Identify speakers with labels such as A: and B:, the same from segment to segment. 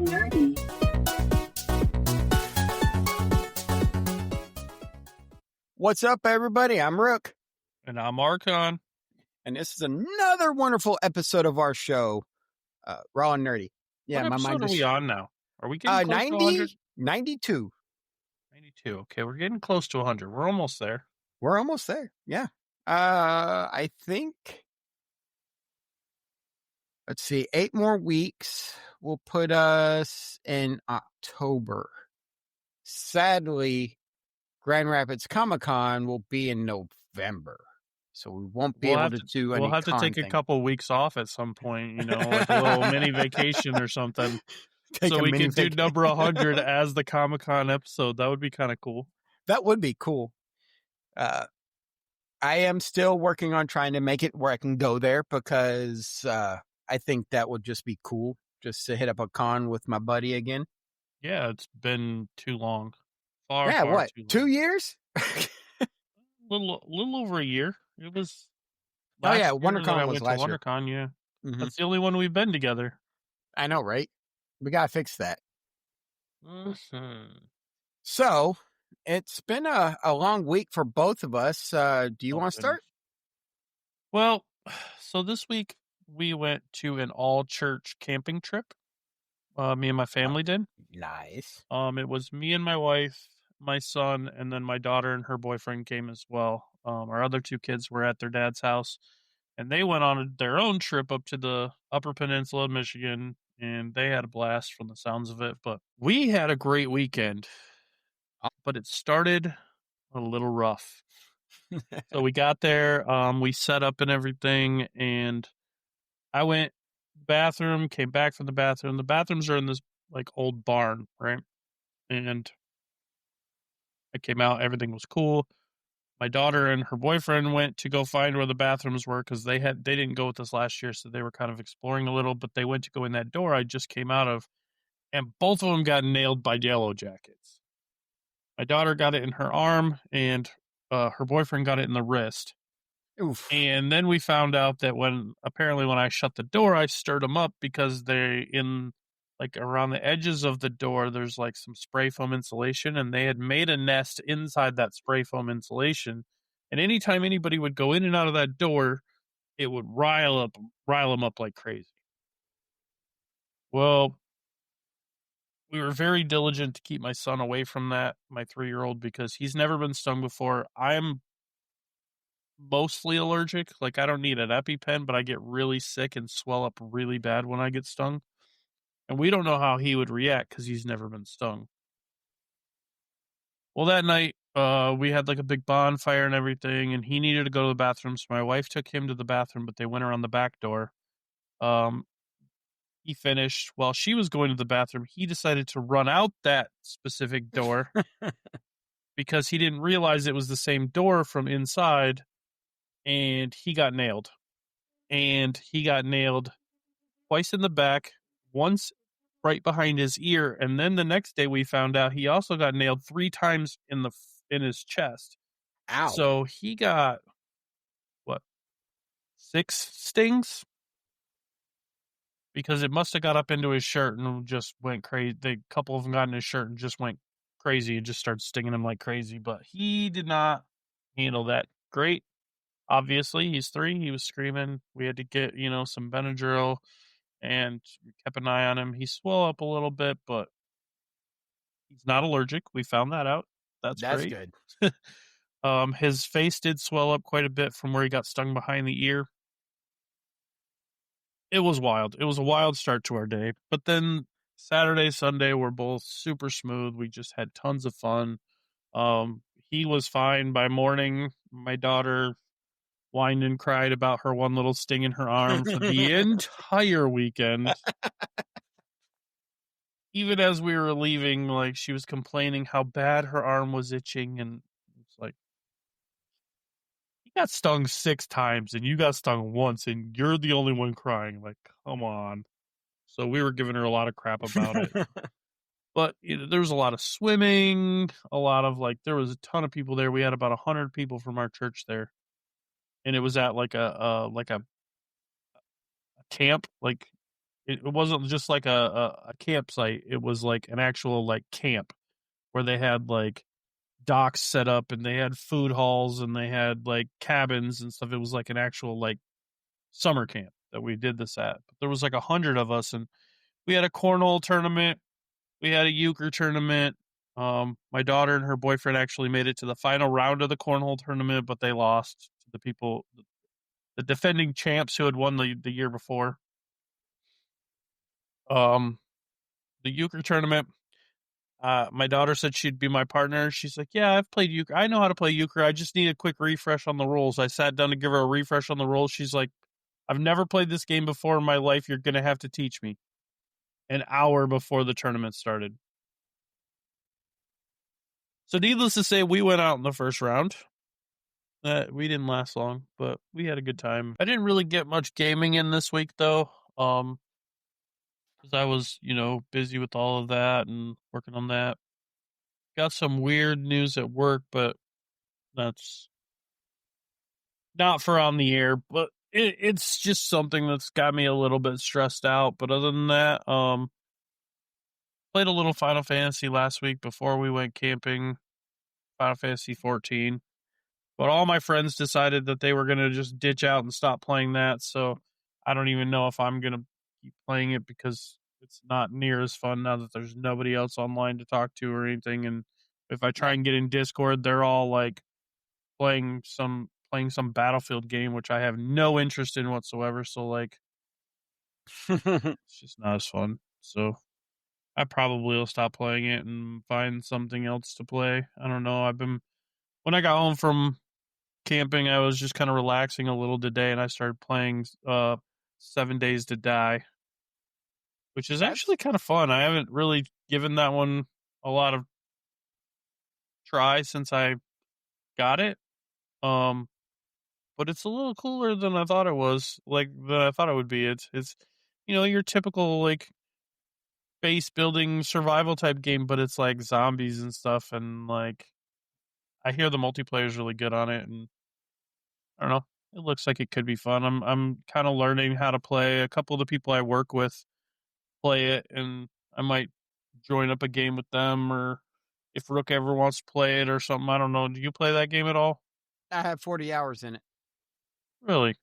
A: Nerdy.
B: What's up, everybody? I'm Rook,
C: And I'm Archon.
B: and this is another wonderful episode of our show, Raw and Nerdy. Yeah,
C: What
B: my
C: episode
B: mind
C: are
B: is
C: we on now? Are we getting close to 100?
B: 92.
C: 92. Okay, we're getting close to 100. We're almost there.
B: We're almost there. Yeah. I think, let's see, 8 more weeks will put us in October. Sadly, Grand Rapids Comic-Con will be in November, so we won't be able to do any
C: We'll have to take a couple weeks off at some point, like a little mini vacation or something. So we could do number 100 as the Comic-Con episode. That would be kind of cool.
B: That would be cool. I am still working on trying to make it where I can go there because I think that would just be cool, just to hit up a con with my buddy again.
C: Yeah, it's been too long.
B: What?
C: Too long.
B: 2 years?
C: little over a year. It was.
B: Oh yeah, WonderCon was last year.
C: WonderCon, yeah.
B: Mm-hmm.
C: That's the only one we've been together.
B: I know, right? We gotta fix that.
C: Mm-hmm.
B: So it's been a long week for both of us. Do you want to start?
C: Well, so this week we went to an all-church camping trip. Me and my family did.
B: Nice.
C: It was me and my wife, my son, and then my daughter and her boyfriend came as well. Our other 2 kids were at their dad's house, and they went on their own trip up to the Upper Peninsula of Michigan, and they had a blast from the sounds of it. But we had a great weekend, but it started a little rough. So we got there, we set up and everything, and I went bathroom, came back from the bathroom. The bathrooms are in this like old barn, right? And I came out, everything was cool. My daughter and her boyfriend went to go find where the bathrooms were because they didn't go with us last year, so they were kind of exploring a little, but they went to go in that door I just came out of, and both of them got nailed by Yellow Jackets. My daughter got it in her arm, and her boyfriend got it in the wrist.
B: Oof.
C: And then we found out that when I shut the door, I stirred them up because around the edges of the door, there's like some spray foam insulation, and they had made a nest inside that spray foam insulation. And anytime anybody would go in and out of that door, it would rile them up like crazy. Well, we were very diligent to keep my son away from that, my 3-year-old, because he's never been stung before. I'm mostly allergic. Like, I don't need an EpiPen, but I get really sick and swell up really bad when I get stung. And we don't know how he would react because he's never been stung. Well, that night, we had like a big bonfire and everything, and he needed to go to the bathroom, so my wife took him to the bathroom, but they went around the back door. He finished. While she was going to the bathroom, he decided to run out that specific door because he didn't realize it was the same door from inside, and he got nailed. And he got nailed twice in the back, once right behind his ear, and then the next day we found out he also got nailed 3 times in his chest.
B: Ow.
C: So he got 6 stings? Because it must have got up into his shirt and just went crazy. A couple of them got in his shirt and just went crazy and just started stinging him like crazy. But he did not handle that great. Obviously, he's 3. He was screaming. We had to get, some Benadryl, and we kept an eye on him. He swelled up a little bit, but he's not allergic. We found that out. That's great.
B: Good.
C: His face did swell up quite a bit from where he got stung behind the ear. It was wild. It was a wild start to our day. But then Saturday, Sunday were both super smooth. We just had tons of fun. He was fine by morning. My daughter whined and cried about her one little sting in her arm for the entire weekend. Even as we were leaving, like, she was complaining how bad her arm was itching, and it's like, you got stung 6 times and you got stung once and you're the only one crying. Like, come on. So we were giving her a lot of crap about it. But there was a lot of swimming, there was a ton of people there. We had about 100 people from our church there. And it was at like a camp, like it wasn't just like a campsite. It was like an actual like camp where they had like docks set up and they had food halls and they had like cabins and stuff. It was like an actual like summer camp that we did this at. But there was like 100 of us, and we had a cornhole tournament. We had a euchre tournament. My daughter and her boyfriend actually made it to the final round of the cornhole tournament, but they lost to the defending champs who had won the year before. Um, the euchre tournament. My daughter said she'd be my partner. She's like, "Yeah, I've played euchre. I know how to play euchre. I just need a quick refresh on the rules." I sat down to give her a refresh on the rules. She's like, "I've never played this game before in my life. You're gonna have to teach me." An hour before the tournament started. So, needless to say, we went out in the first round. We didn't last long, but we had a good time. I didn't really get much gaming in this week, though, because I was, busy with all of that and working on that. Got some weird news at work, but that's not for on the air. But it's just something that's got me a little bit stressed out. But other than that, played a little Final Fantasy last week before we went camping. Final Fantasy 14. But all my friends decided that they were going to just ditch out and stop playing that. So I don't even know if I'm going to keep playing it because it's not near as fun now that there's nobody else online to talk to or anything. And if I try and get in Discord, they're all like playing some Battlefield game, which I have no interest in whatsoever. So like, it's just not as fun. So I probably will stop playing it and find something else to play. I don't know. When I got home from camping, I was just kind of relaxing a little today, and I started playing 7 Days to Die, which is actually kind of fun. I haven't really given that one a lot of try since I got it. But it's a little cooler than I thought it was, than I thought it would be. It's your typical like base building survival type game, but it's like zombies and stuff, and like I hear the multiplayer is really good on it, and I don't know. It looks like it could be fun. I'm kind of learning how to play. A couple of the people I work with play it, and I might join up a game with them, or if Rook ever wants to play it or something. I don't know. Do you play that game at all?
B: I have 40 hours in it.
C: Really?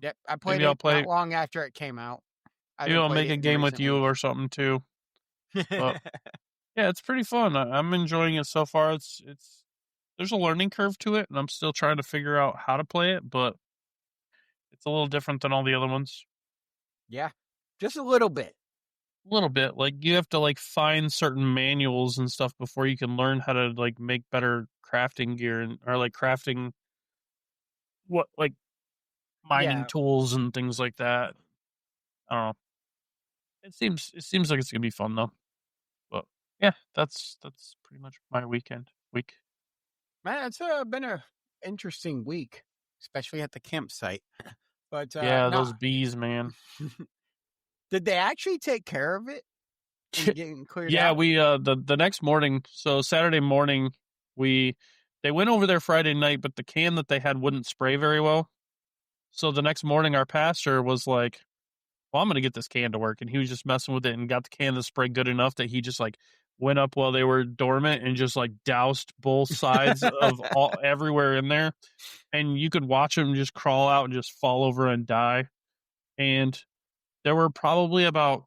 B: Yep, I played
C: Maybe I'll
B: it
C: play.
B: not long after it came out.
C: Maybe I'll make a game with you or something too. But yeah, it's pretty fun. I'm enjoying it so far. It's there's a learning curve to it, and I'm still trying to figure out how to play it, but it's a little different than all the other ones.
B: Yeah, just a little bit.
C: A little bit. Like you have to like find certain manuals and stuff before you can learn how to like make better crafting gear or like crafting mining tools and things like that. I don't know. It seems like it's gonna be fun though. But yeah, that's pretty much my week.
B: Man, it's been a interesting week, especially at the campsite. But
C: yeah, those bees, man.
B: Did they actually take care of it? Getting cleared
C: yeah,
B: out?
C: we the next morning, so Saturday morning, they went over there Friday night, but the can that they had wouldn't spray very well. So the next morning, our pastor was like, "Well, I'm going to get this can to work," and he was just messing with it and got the can to spray good enough that he just like went up while they were dormant and just like doused both sides of everywhere in there, and you could watch him just crawl out and just fall over and die. And there were probably about,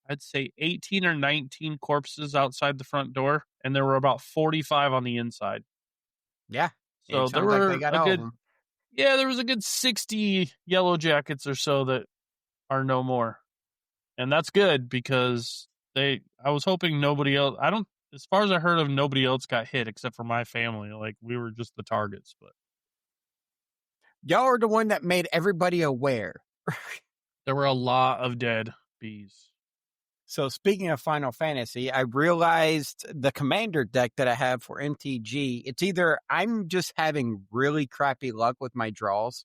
C: I'd say 18 or 19 corpses outside the front door, and there were about 45 on the inside.
B: Yeah.
C: So there were there was a good 60 yellow jackets or so that are no more. And that's good because I was hoping nobody else, as far as I heard of, nobody else got hit except for my family. Like we were just the targets, but
B: y'all are the one that made everybody aware.
C: There were a lot of dead bees.
B: So speaking of Final Fantasy, I realized the commander deck that I have for MTG, it's either I'm just having really crappy luck with my draws,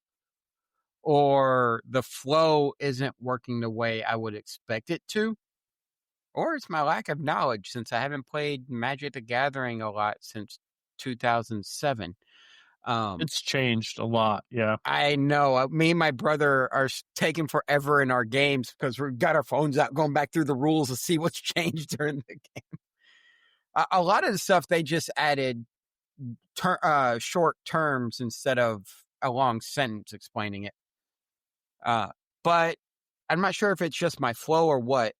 B: or the flow isn't working the way I would expect it to, or it's my lack of knowledge since I haven't played Magic the Gathering a lot since 2007.
C: It's changed a lot. Yeah.
B: I know. Me and my brother are taking forever in our games because we've got our phones out, going back through the rules to see what's changed during the game. A lot of the stuff they just added short terms instead of a long sentence explaining it. But I'm not sure if it's just my flow or what.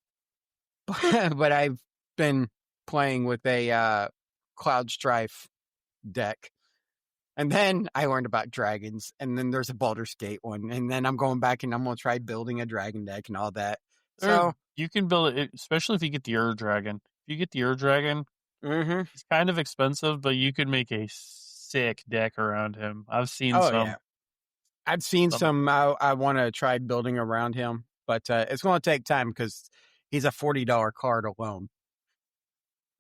B: But I've been playing with a Cloud Strife deck. And then I learned about dragons, and then there's a Baldur's Gate one, and then I'm going back and I'm going to try building a dragon deck and all that. So
C: you can build it, especially if you get the Ur Dragon. If you get the Ur Dragon, it's kind of expensive, but you could make a sick deck around him. I've seen some.
B: Yeah. I've seen some. I want to try building around him, but it's going to take time because he's a $40 card alone.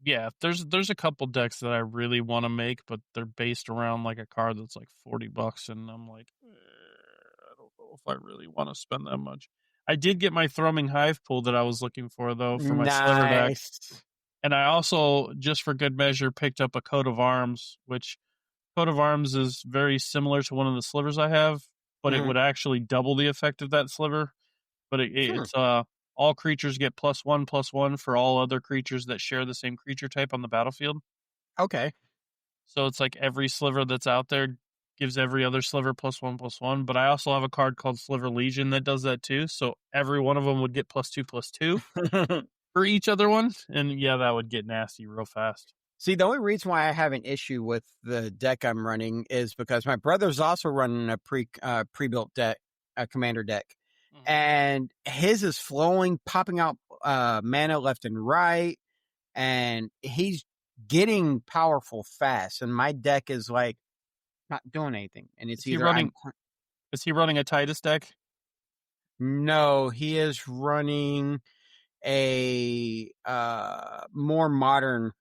C: Yeah, there's a couple decks that I really want to make, but they're based around like a card that's like $40, and I'm like, I don't know if I really want to spend that much. I did get my Thrumming Hive pool that I was looking for though for my Sliver deck, and I also, just for good measure, picked up a Coat of Arms, which Coat of Arms is very similar to one of the slivers I have, but it would actually double the effect of that sliver. But it's all creatures get +1/+1 for all other creatures that share the same creature type on the battlefield.
B: Okay.
C: So it's like every sliver that's out there gives every other sliver +1/+1. But I also have a card called Sliver Legion that does that too. So every one of them would get +2/+2 for each other one. And yeah, that would get nasty real fast.
B: See, the only reason why I have an issue with the deck I'm running is because my brother's also running a pre-built deck, a commander deck. And his is flowing, popping out mana left and right, and he's getting powerful fast. And my deck is like not doing anything. And it's
C: is he running a Titus deck?
B: No, he is running a more modern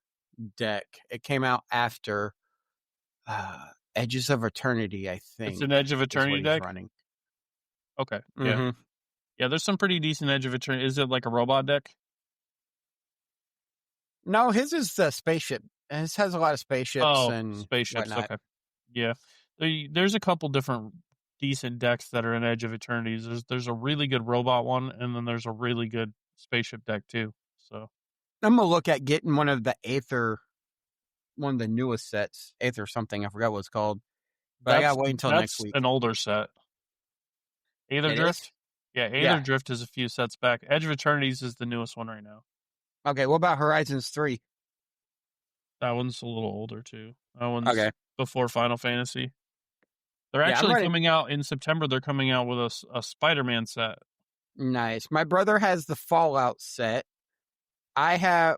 B: deck. It came out after Edges of Eternity, I think.
C: It's an Edge of Eternity deck?
B: Running.
C: Okay. Yeah. Yeah, there's some pretty decent Edge of Eternity. Is it like a robot deck?
B: No, his is the spaceship. His has a lot of spaceships and
C: spaceships.
B: Whatnot.
C: Okay. Yeah, there's a couple different decent decks that are in Edge of Eternities. There's a really good robot one, and then there's a really good spaceship deck too. So
B: I'm gonna look at getting one of the Aether, one of the newest sets, Aether something. I forgot what it's called. But I gotta wait until next week.
C: An older set. Aether Drift. Yeah, Aether Drift is a few sets back. Edge of Eternities is the newest one right now.
B: Okay, what about Horizons 3?
C: That one's a little older too. That one's before Final Fantasy. They're actually coming out in September. They're coming out with a Spider-Man set.
B: Nice. My brother has the Fallout set.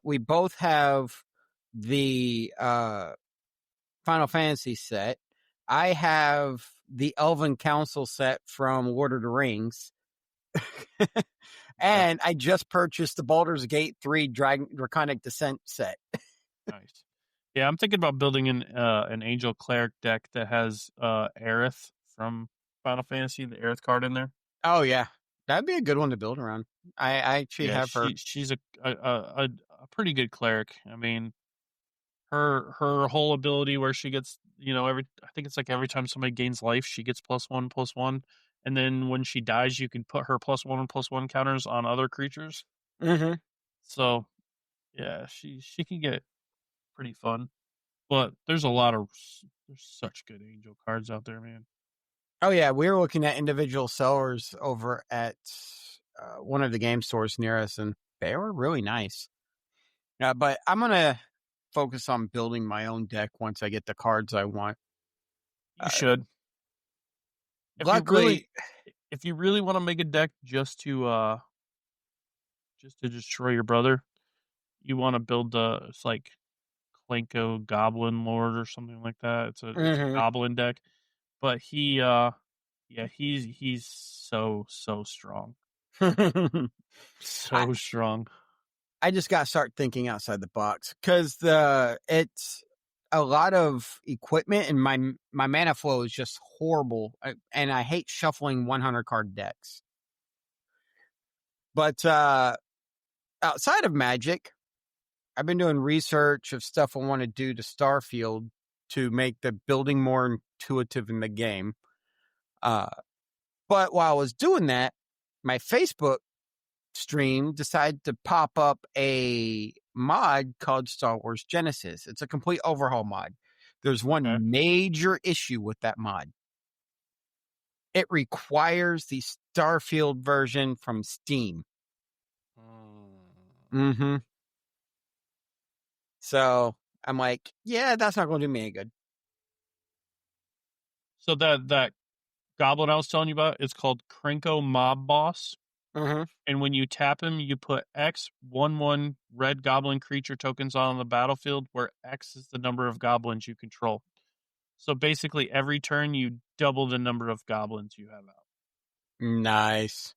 B: We both have the Final Fantasy set. I have the Elven Council set from Lord of the Rings. And I just purchased the Baldur's Gate 3 Draconic Descent set.
C: Nice. Yeah, I'm thinking about building an Angel Cleric deck that has Aerith from Final Fantasy, the Aerith card in there.
B: Oh, yeah. That'd be a good one to build around. I actually have her.
C: She's a pretty good cleric. I mean, her whole ability where she gets, I think it's like every time somebody gains life, she gets +1/+1. And then when she dies, you can put her +1/+1 counters on other creatures. So, yeah, she can get pretty fun. But there's such good Angel cards out there, man.
B: Oh, yeah. We were looking at individual sellers over at one of the game stores near us, and they were really nice. But I'm going to focus on building my own deck once I get the cards I want.
C: You should.
B: Luckily,
C: if you really want to make a deck just to destroy your brother, you want to build it's like Klenko Goblin Lord or something like that. It's a goblin deck, but he's so strong, strong.
B: I just got to start thinking outside the box because it's a lot of equipment and my mana flow is just horrible, and I hate shuffling 100 card decks. But outside of Magic, I've been doing research of stuff I want to do to Starfield to make the building more intuitive in the game. But while I was doing that, my Facebook stream decided to pop up a mod called Star Wars Genesis. It's a complete overhaul mod. There's one major issue with that mod. It requires the Starfield version from Steam. Mm-hmm. So I'm like, yeah, that's not going to do me any good.
C: So that goblin I was telling you about, it's called Krenko Mob Boss.
B: Mm-hmm.
C: And when you tap him, you put X11 red goblin creature tokens on the battlefield, where X is the number of goblins you control. So basically, every turn, you double the number of goblins you have out.
B: Nice.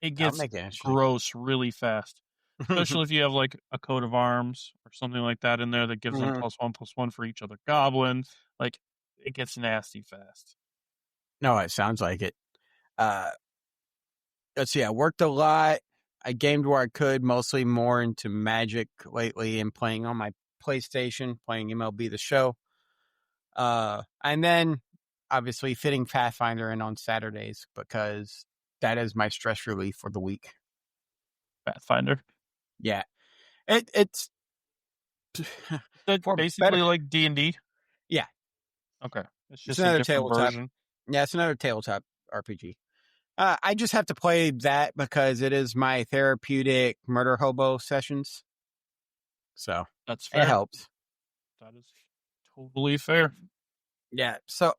C: It gets gross really fast. Especially if you have like a coat of arms or something like that in there that gives them +1/+1 for each other goblin. Like, it gets nasty fast.
B: No, it sounds like it. Let's see, I worked a lot. I gamed where I could, mostly more into Magic lately and playing on my PlayStation, playing MLB The Show. And then, obviously, fitting Pathfinder in on Saturdays because that is my stress relief for the week.
C: Pathfinder?
B: Yeah. It's
C: basically like D&D?
B: Yeah.
C: Okay. It's just
B: another
C: a different version.
B: Yeah, it's another tabletop RPG. I just have to play that because it is my therapeutic murder hobo sessions. So
C: that's fair.
B: It helps.
C: That is totally fair.
B: Yeah. So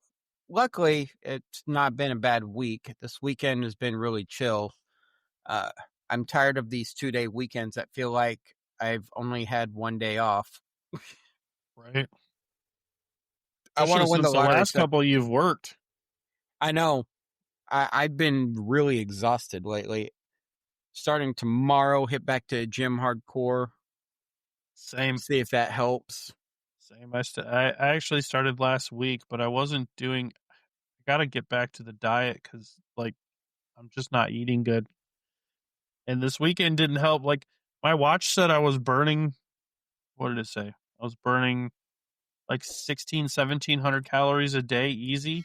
B: luckily, it's not been a bad week. This weekend has been really chill. I'm tired of these 2-day weekends that feel like I've only had one day off.
C: Right.
B: I want to win the lottery.
C: Last couple you've worked.
B: I know. I've been really exhausted lately. Starting tomorrow, hit back to gym hardcore.
C: Same.
B: See if that helps.
C: Same. I actually started last week, but I wasn't doing. I got to get back to the diet because, like, I'm just not eating good. And this weekend didn't help. Like, my watch said I was burning. What did it say? I was burning like 1,700 calories a day, easy,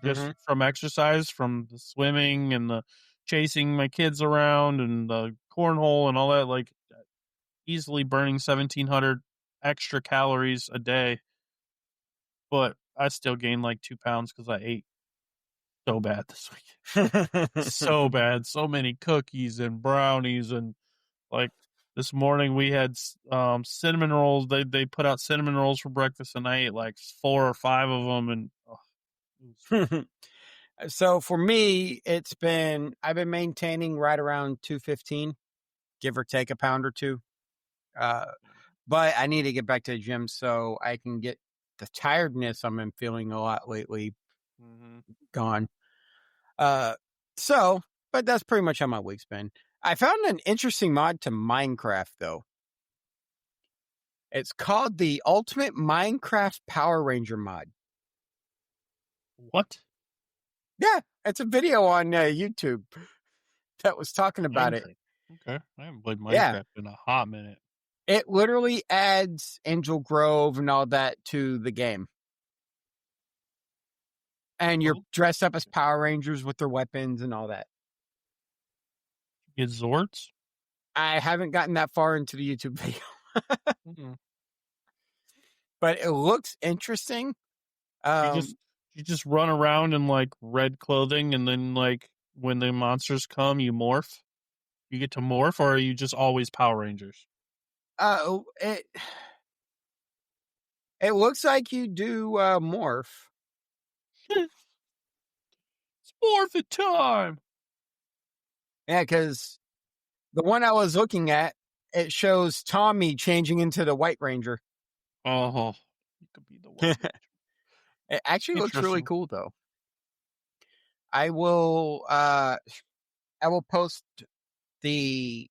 C: just from exercise, from the swimming and the chasing my kids around and the cornhole and all that. Like, easily burning 1,700 extra calories a day. But I still gained like 2 pounds because I ate so bad this week. So bad. So many cookies and brownies. And like this morning we had cinnamon rolls. They put out cinnamon rolls for breakfast and I ate like 4 or 5 of them. And
B: so for me, I've been maintaining right around 215, give or take a pound or two. But I need to get back to the gym so I can get the tiredness I've been feeling a lot lately gone. But that's pretty much how my week's been. I found an interesting mod to Minecraft, though. It's called the Ultimate Minecraft Power Ranger mod.
C: What?
B: Yeah, it's a video on YouTube that was talking about it.
C: Okay, I haven't played Minecraft in a hot minute.
B: It literally adds Angel Grove and all that to the game. And you're dressed up as Power Rangers with their weapons and all that.
C: Get Zords?
B: I haven't gotten that far into the YouTube video. But it looks interesting.
C: You just run around in like red clothing and then like when the monsters come, you morph? You get to morph or are you just always Power Rangers?
B: It looks like you do morph.
C: It's morph time.
B: Yeah, because the one I was looking at, it shows Tommy changing into the White Ranger.
C: Oh, you could be the White Ranger.
B: It actually looks really cool, though. I will post the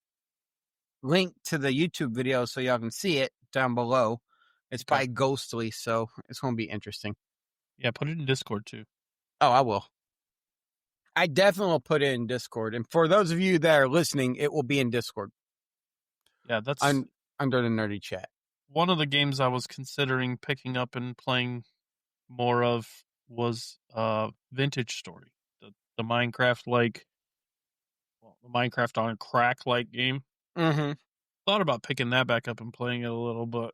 B: link to the YouTube video so y'all can see it down below. It's by Ghostly, so it's going to be interesting.
C: Yeah, put it in Discord, too.
B: Oh, I will. I definitely will put it in Discord. And for those of you that are listening, it will be in Discord.
C: Yeah, that's...
B: under the nerdy chat.
C: one of the games I was considering picking up and playing more of was Vintage Story, the Minecraft the Minecraft on crack like game.
B: Mm-hmm.
C: Thought about picking that back up and playing it a little, but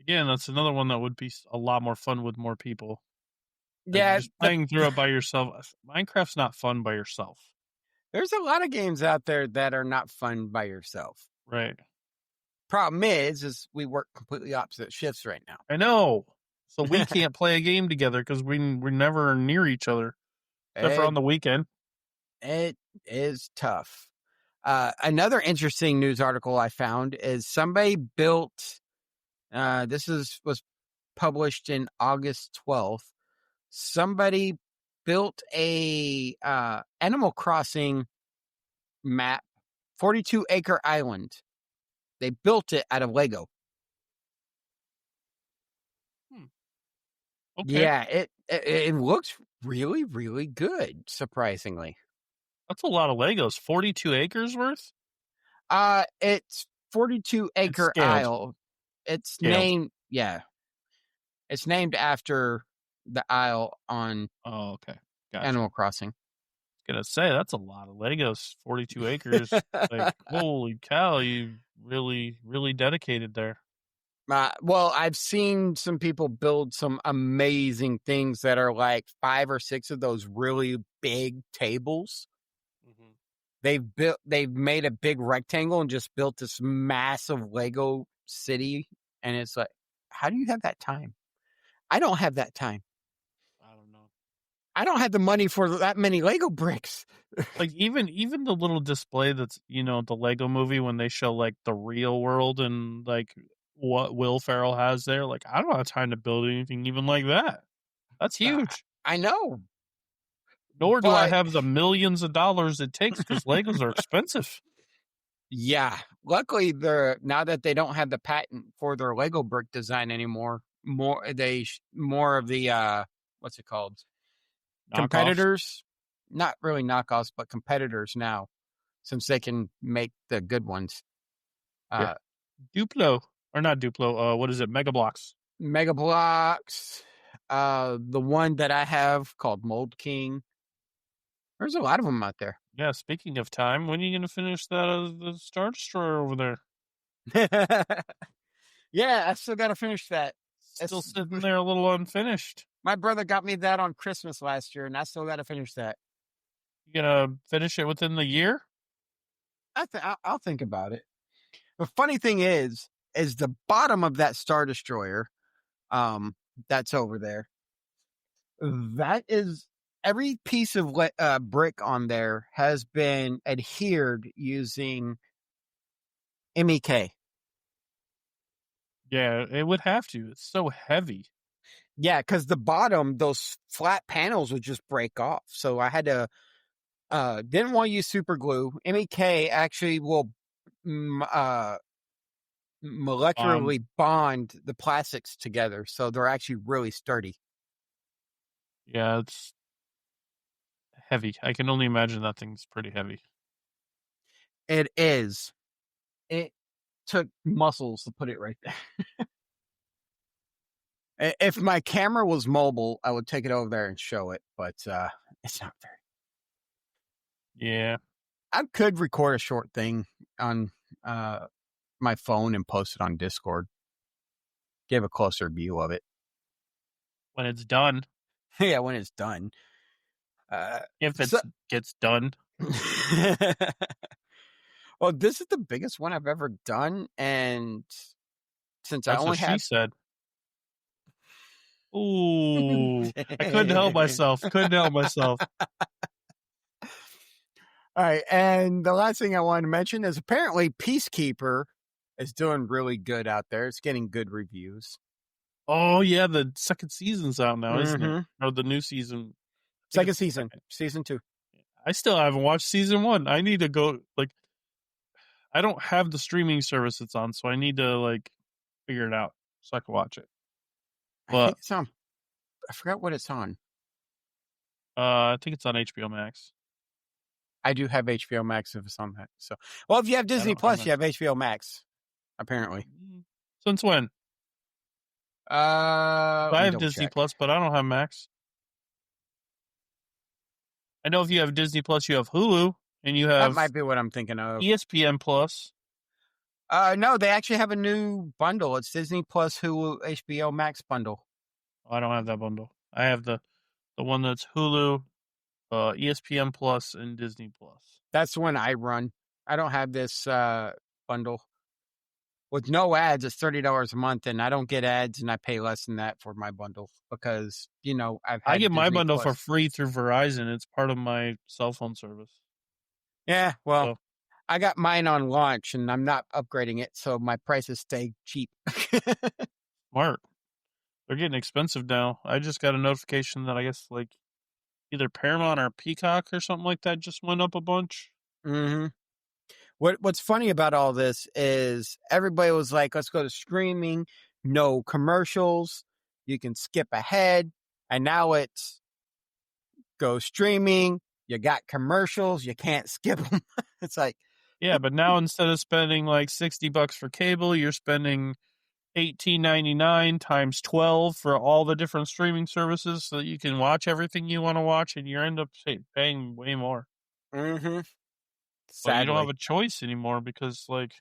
C: again, that's another one that would be a lot more fun with more people.
B: Yeah,
C: Just playing through it by yourself. Minecraft's not fun by yourself.
B: there's a lot of games out there that are not fun by yourself.
C: Right.
B: Problem is we work completely opposite shifts right now.
C: I know. So we can't play a game together because we're never near each other, except for on the weekend.
B: It is tough. Another interesting news article I found is somebody built. Was published in August 12th. Somebody built a Animal Crossing map, 42-acre island. They built it out of Lego.
C: Okay.
B: Yeah, it looks really, really good, surprisingly.
C: That's a lot of Legos. 42 acres worth?
B: It's 42-acre isle. It's
C: scaled.
B: It's named after the isle on
C: okay. Gotcha.
B: Animal Crossing.
C: I was gonna say that's a lot of Legos. 42 acres. Like, holy cow, you really, really dedicated there.
B: Well, I've seen some people build some amazing things that are like 5 or 6 of those really big tables. Mm-hmm. They've made a big rectangle and just built this massive Lego city. And it's like, how do you have that time? I don't have that time.
C: I don't know.
B: I don't have the money for that many Lego bricks.
C: Like even the little display that's, the Lego movie when they show like the real world and like what Will Ferrell has there. Like, I don't have time to build anything even like that. That's huge.
B: I know.
C: Nor do I have the millions of dollars it takes because Legos are expensive.
B: Yeah. Luckily, now that they don't have the patent for their Lego brick design anymore, more of the what's it called?
C: Knockoffs.
B: Competitors. Not really knockoffs, but competitors now, since they can make the good ones.
C: Duplo. Or not Duplo. What is it? Mega Bloks.
B: Mega Bloks. The one that I have called Mold King. There's a lot of them out there.
C: Yeah, speaking of time, when are you going to finish the Star Destroyer over there?
B: Yeah, I still got to finish that.
C: Still sitting there a little unfinished.
B: My brother got me that on Christmas last year, and I still got to finish that.
C: You going to finish it within the year?
B: I'll think about it. The funny thing is the bottom of that Star Destroyer, that's over there. That is every piece of brick on there has been adhered using MEK.
C: Yeah, it would have to. It's so heavy.
B: Yeah, because the bottom, those flat panels would just break off. So I had to, didn't want to use super glue. MEK actually will molecularly bond the plastics together. So they're actually really sturdy.
C: Yeah, it's heavy. I can only imagine that thing's pretty heavy.
B: It is. It took muscles to put it right there. If my camera was mobile, I would take it over there and show it, but it's not very.
C: Yeah.
B: I could record a short thing on my phone and post it on Discord. Give a closer view of it.
C: When it's done.
B: Yeah, when it's done.
C: If it gets done.
B: Well, this is the biggest one I've ever done, and since
C: That's
B: I only
C: what
B: have...
C: she said. Ooh, I couldn't help myself.
B: All right, and the last thing I wanted to mention is apparently Peacekeeper is doing really good out there. It's getting good reviews.
C: Oh, yeah, the second season's out now, isn't it? Or the new season.
B: Second season. Season 2.
C: I still haven't watched season 1. I need to go, I don't have the streaming service it's on, so I need to, figure it out so I can watch it. But,
B: I think it's on. I forgot what it's on.
C: I think it's on HBO Max.
B: I do have HBO Max if it's on that. So, well, if you have Disney Plus, you have HBO Max. Apparently.
C: Since when?
B: Let
C: I
B: me
C: have
B: double
C: Disney
B: check.
C: Plus, but I don't have Max. I know if you have Disney Plus, you have Hulu and you
B: That
C: have
B: might be what I'm thinking of.
C: ESPN Plus.
B: No, they actually have a new bundle. It's Disney Plus, Hulu, HBO Max bundle.
C: I don't have that bundle. I have the one that's Hulu, ESPN Plus, and Disney Plus.
B: That's the one I run. I don't have this bundle with no ads. It's $30 a month, and I don't get ads, and I pay less than that for my bundle because I've
C: I
B: had
C: get my
B: Disney
C: bundle for
B: Plus.
C: free through Verizon. It's part of my cell phone service.
B: Yeah, well,
C: So
B: I got mine on launch, and I'm not upgrading it, so my prices stay cheap.
C: smart. They're getting expensive now. I just got a notification that I guess like either Paramount or Peacock or something like that just went up a bunch.
B: Mm-hmm. What's funny about all this is everybody was like, let's go to streaming, no commercials, you can skip ahead. And now it's go streaming, you got commercials, you can't skip them. It's like,
C: Yeah, but now instead of spending like $60 for cable, you're spending $18.99 times 12 for all the different streaming services so that you can watch everything you want to watch, and you end up paying way more.
B: mm-hmm.
C: But you don't have
B: Sadly.
C: a choice anymore because like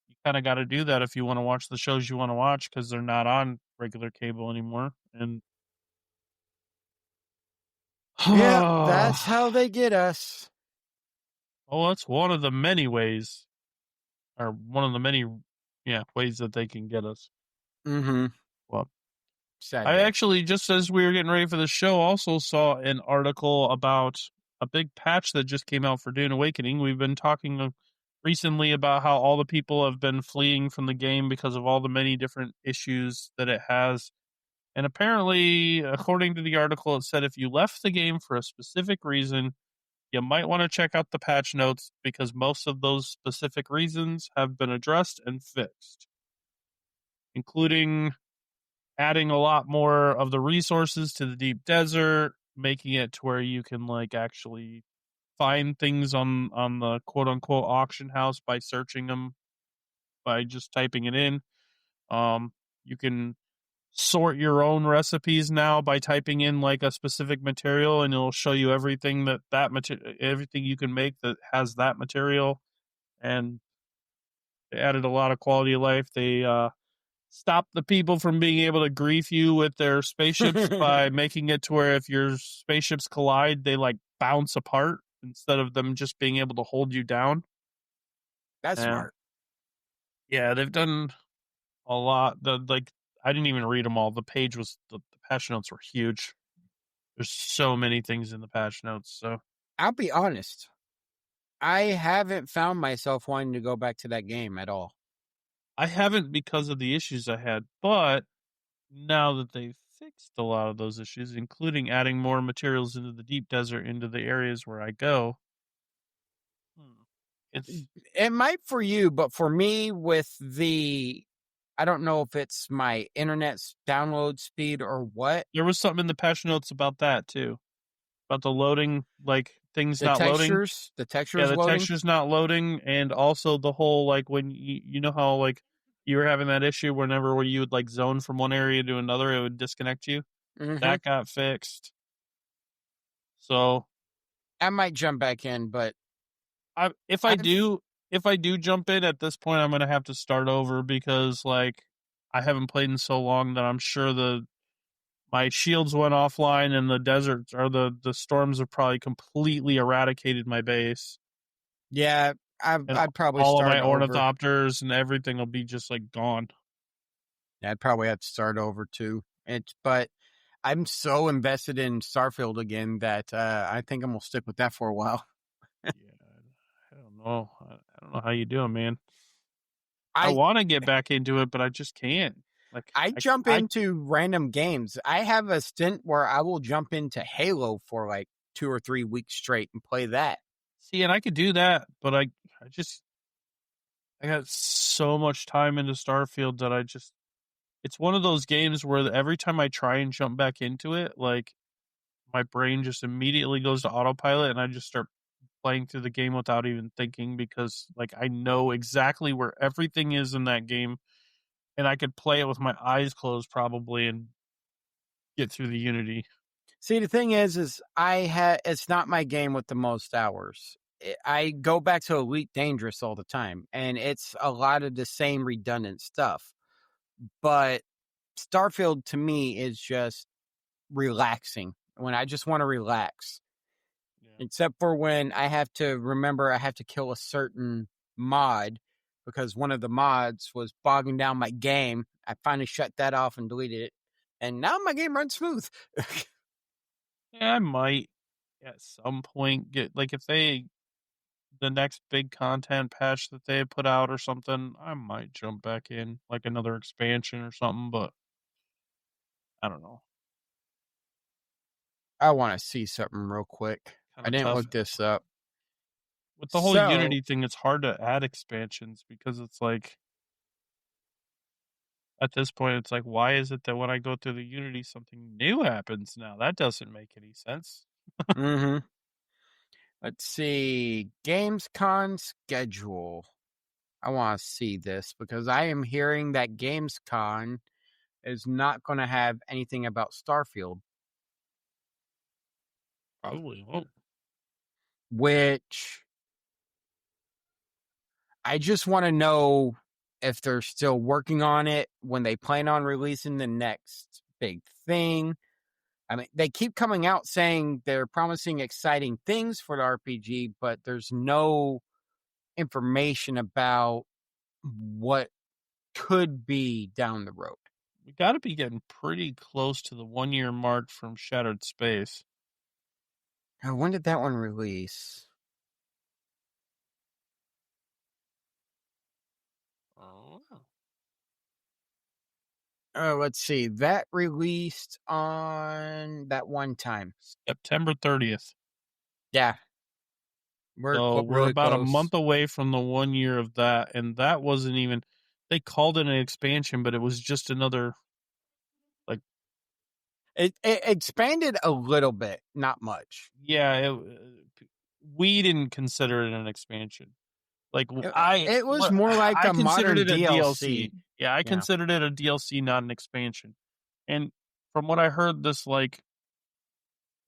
C: you kind of got to do that if you want to watch the shows you want to watch because they're not on regular cable anymore. And
B: Yeah, that's how they get us.
C: oh, that's one of the many ways, or one of the many, ways that they can get us.
B: Mm-hmm.
C: Well, I
B: Sadly.
C: actually, just as we were getting ready for the show, also saw an article about a big patch that just came out for Dune Awakening. We've been talking recently about how all the people have been fleeing from the game because of all the many different issues that it has. And apparently, according to the article, it said if you left the game for a specific reason, you might want to check out the patch notes because most of those specific reasons have been addressed and fixed, including adding a lot more of the resources to the deep desert, making it to where you can like actually find things on the quote unquote auction house by searching them by just typing it in. You can sort your own recipes now by typing in like a specific material, and it'll show you everything everything you can make that has that material. And they added a lot of quality of life. They stop the people from being able to grief you with their spaceships by making it to where if your spaceships collide, they like bounce apart instead of them just being able to hold you down.
B: That's
C: And
B: smart.
C: yeah, they've done a lot. I didn't even read them all. The page was the patch notes were huge. There's so many things in the patch notes. So
B: I'll be honest. I haven't found myself wanting to go back to that game at all.
C: I haven't because of the issues I had, but now that they've fixed a lot of those issues, including adding more materials into the deep desert, into the areas where I go, it's
B: It might for you, but for me, I don't know if it's my internet's download speed or what.
C: there was something in the patch notes about that too, about the loading, like things not loading.
B: The
C: Yeah,
B: textures
C: the
B: loading.
C: texture's not loading, and also the whole like when you know how like you were having that issue whenever where you would like zone from one area to another, it would disconnect you.
B: Mm-hmm.
C: That got fixed. So
B: I might jump back in, but
C: if I
B: I've
C: do jump in at this point, I'm gonna have to start over because like I haven't played in so long that I'm sure my shields went offline and the deserts or the storms have probably completely eradicated my base.
B: yeah,
C: And
B: I'd probably
C: all of my
B: start over.
C: ornithopters and everything will be just like gone.
B: Yeah, I'd probably have to start over too. But I'm so invested in Starfield again that I think I'm gonna stick with that for a while.
C: Yeah, I don't know. I don't know how you do it, man. I
B: I
C: want to get back into it, but I just can't. Like
B: I jump into random games. I have a stint where I will jump into Halo for like 2 or 3 weeks straight and play that.
C: see, and I could do that, but I got so much time into Starfield that it's one of those games where every time I try and jump back into it, like my brain just immediately goes to autopilot and I just start playing through the game without even thinking because like I know exactly where everything is in that game and I could play it with my eyes closed probably and get through the Unity.
B: See, the thing is it's not my game with the most hours. I go back to Elite Dangerous all the time, and it's a lot of the same redundant stuff. But Starfield to me is just relaxing when I just want to relax.
C: Yeah.
B: Except for when I have to remember I have to kill a certain mod because one of the mods was bogging down my game. I finally shut that off and deleted it. And now my game runs smooth.
C: Yeah, I might at some point get, like, if the next big content patch that they put out or something, I might jump back in, like another expansion or something, but I don't know.
B: I want to see something real quick.
C: Kind
B: I
C: of
B: didn't
C: tough.
B: look this up.
C: With the whole
B: So,
C: Unity thing, it's hard to add expansions because it's like, at this point, it's like, why is it that when I go through the Unity, something new happens now? That doesn't make any sense.
B: mm-hmm. Let's see. Gamescom schedule. I want to see this because I am hearing that Gamescom is not going to have anything about Starfield,
C: Probably won't.
B: which I just want to know if they're still working on it, when they plan on releasing the next big thing. I mean, they keep coming out saying they're promising exciting things for the RPG, but there's no information about what could be down the road.
C: We got to be getting pretty close to the 1 year mark from Shattered Space.
B: When did that one release?
C: Oh, wow.
B: Let's see. That released on that one time.
C: September 30th.
B: Yeah. We're
C: So we're
B: really
C: about a
B: close.
C: month away from the 1 year of that, and that wasn't even. They called it an expansion, but it was just another. Like,
B: It expanded a little bit, not much.
C: yeah, we didn't consider it an expansion. Like,
B: It was more like
C: I
B: a
C: considered
B: modern
C: it a
B: DLC.
C: DLC. Yeah, I
B: Yeah.
C: considered it a DLC, not an expansion. And from what I heard, this, like,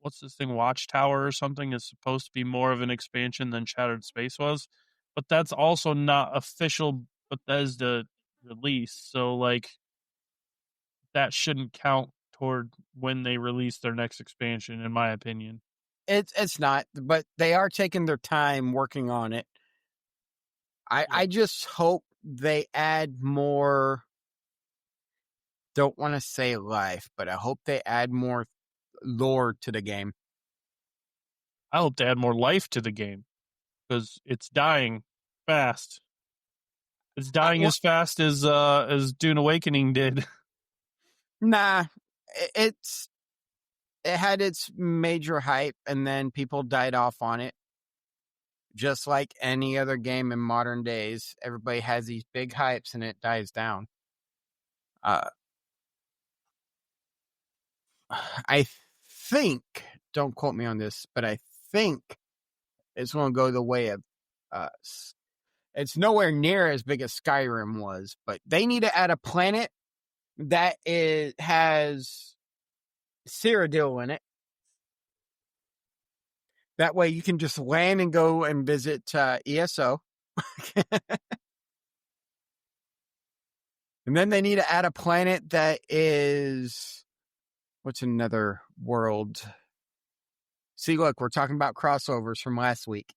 C: what's this thing, Watchtower or something, is supposed to be more of an expansion than Shattered Space was, but that's also not official Bethesda release. So, like, that shouldn't count toward when they release their next expansion, in my opinion.
B: It's not, but they are taking their time working on it. I just hope they add more. Don't want to say life, but I hope they add more lore to the game.
C: I hope to add more life to the game because it's dying fast. It's dying
B: Well,
C: as fast as Dune Awakening did.
B: nah, it's it had its major hype, and then people died off on it. Just like any other game in modern days, everybody has these big hypes, and it dies down. I think, don't quote me on this, but I think it's going to go the way of us. It's nowhere near as big as Skyrim was, but they need to add a planet that has Cyrodiil in it. That way you can just land and go and visit ESO. And then they need to add a planet that is, what's another world? See, look, we're talking about crossovers from last week.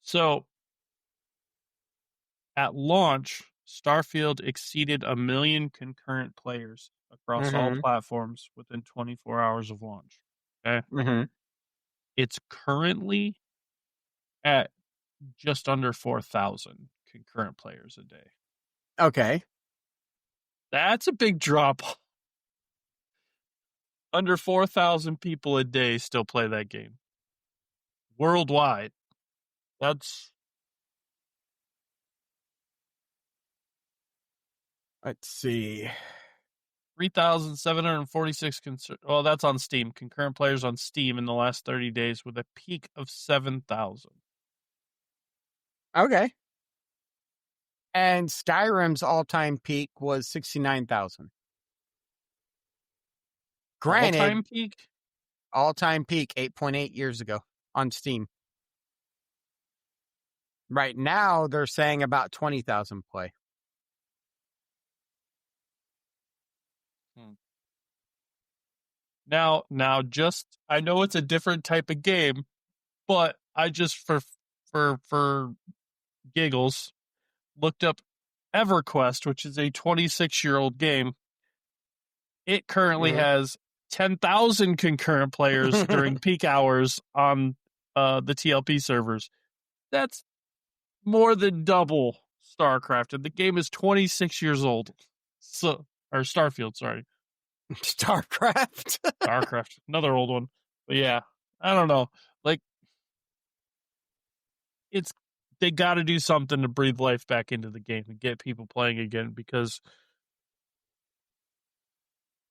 C: So, at launch, Starfield exceeded 1 million concurrent players across all platforms within 24 hours of launch. Okay.
B: Mm-hmm.
C: It's currently at just under 4,000 concurrent players a day.
B: Okay.
C: That's a big drop. Under 4,000 people a day still play that game. Worldwide. That's.
B: Let's see.
C: 3,746 well, that's on Steam. Concurrent players on Steam in the last 30 days with a peak of 7,000.
B: Okay. And Skyrim's all-time peak was 69,000. Granted,
C: All-time peak?
B: all-time peak 8.8 years ago on Steam. Right now, they're saying about 20,000 play.
C: Now, just I know it's a different type of game, but I just for giggles looked up EverQuest, which is a 26-year-old game. It currently has 10,000 concurrent players during peak hours on the TLP servers. That's more than double StarCraft, and the game is 26 years old. So, or Starfield, sorry.
B: StarCraft.
C: StarCraft, another old one. But yeah, I don't know. Like, they got to do something to breathe life back into the game and get people playing again, because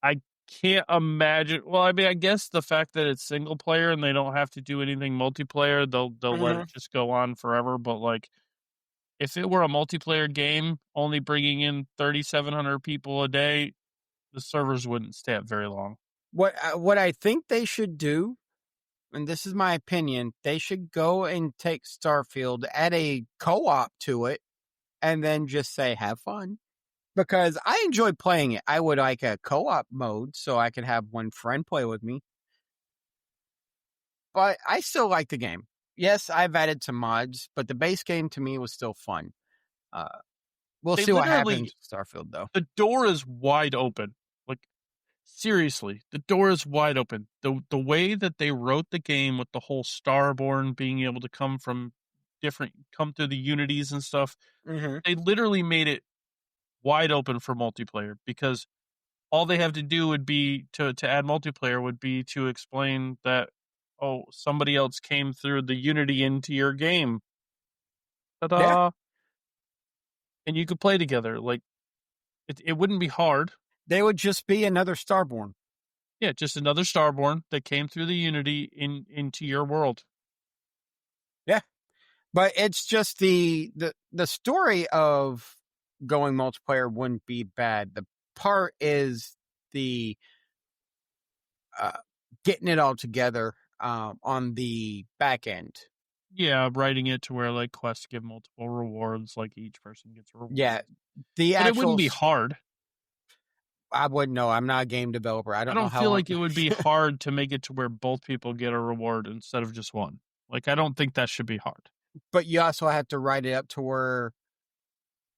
C: I can't imagine. Well, I mean, I guess the fact that it's single player and they don't have to do anything multiplayer, they'll let it just go on forever. But like, if it were a multiplayer game, only bringing in 3,700 people a day, the servers wouldn't stay up very long.
B: What I think they should do, and this is my opinion, they should go and take Starfield, add a co-op to it, and then just say, have fun. Because I enjoy playing it. I would like a co-op mode so I could have one friend play with me. But I still like the game. Yes, I've added some mods, but the base game to me was still fun. We'll see what happens with Starfield, though.
C: The door is wide open. Like, seriously, the door is wide open. The way that they wrote the game with the whole Starborn being able to come through the unities and stuff, they literally made it wide open for multiplayer, because all they have to do would be to add multiplayer would be to explain that, oh, somebody else came through the Unity into your game. Ta-da! Yeah. And you could play together. Like, it wouldn't be hard.
B: They would just be another Starborn.
C: Yeah, just another Starborn that came through the Unity into your world.
B: Yeah. But it's just the story of going multiplayer wouldn't be bad. The part is the getting it all together on the back end.
C: Yeah, writing it to where like quests give multiple rewards, like each person gets a reward.
B: Yeah,
C: but it wouldn't be hard.
B: I wouldn't know. I'm not a game developer. I don't
C: feel like it would be hard to make it to where both people get a reward instead of just one. Like, I don't think that should be hard.
B: But you also have to write it up to where...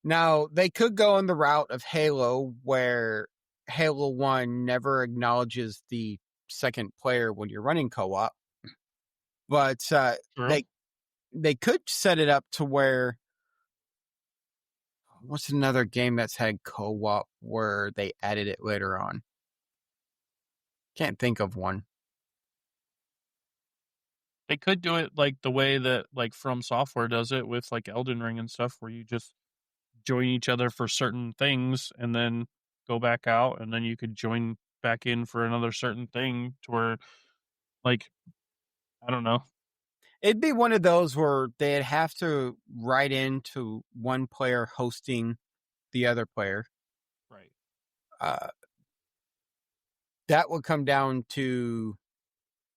B: Now, they could go on the route of Halo, where Halo 1 never acknowledges the second player when you're running co-op. But they could set it up to where... What's another game that's had co-op where they added it later on? Can't think of one.
C: They could do it like the way that like From Software does it with like Elden Ring and stuff, where you just join each other for certain things and then go back out, and then you could join back in for another certain thing, to where, like, I don't know.
B: It'd be one of those where they'd have to write into one player hosting the other player.
C: Right.
B: That would come down to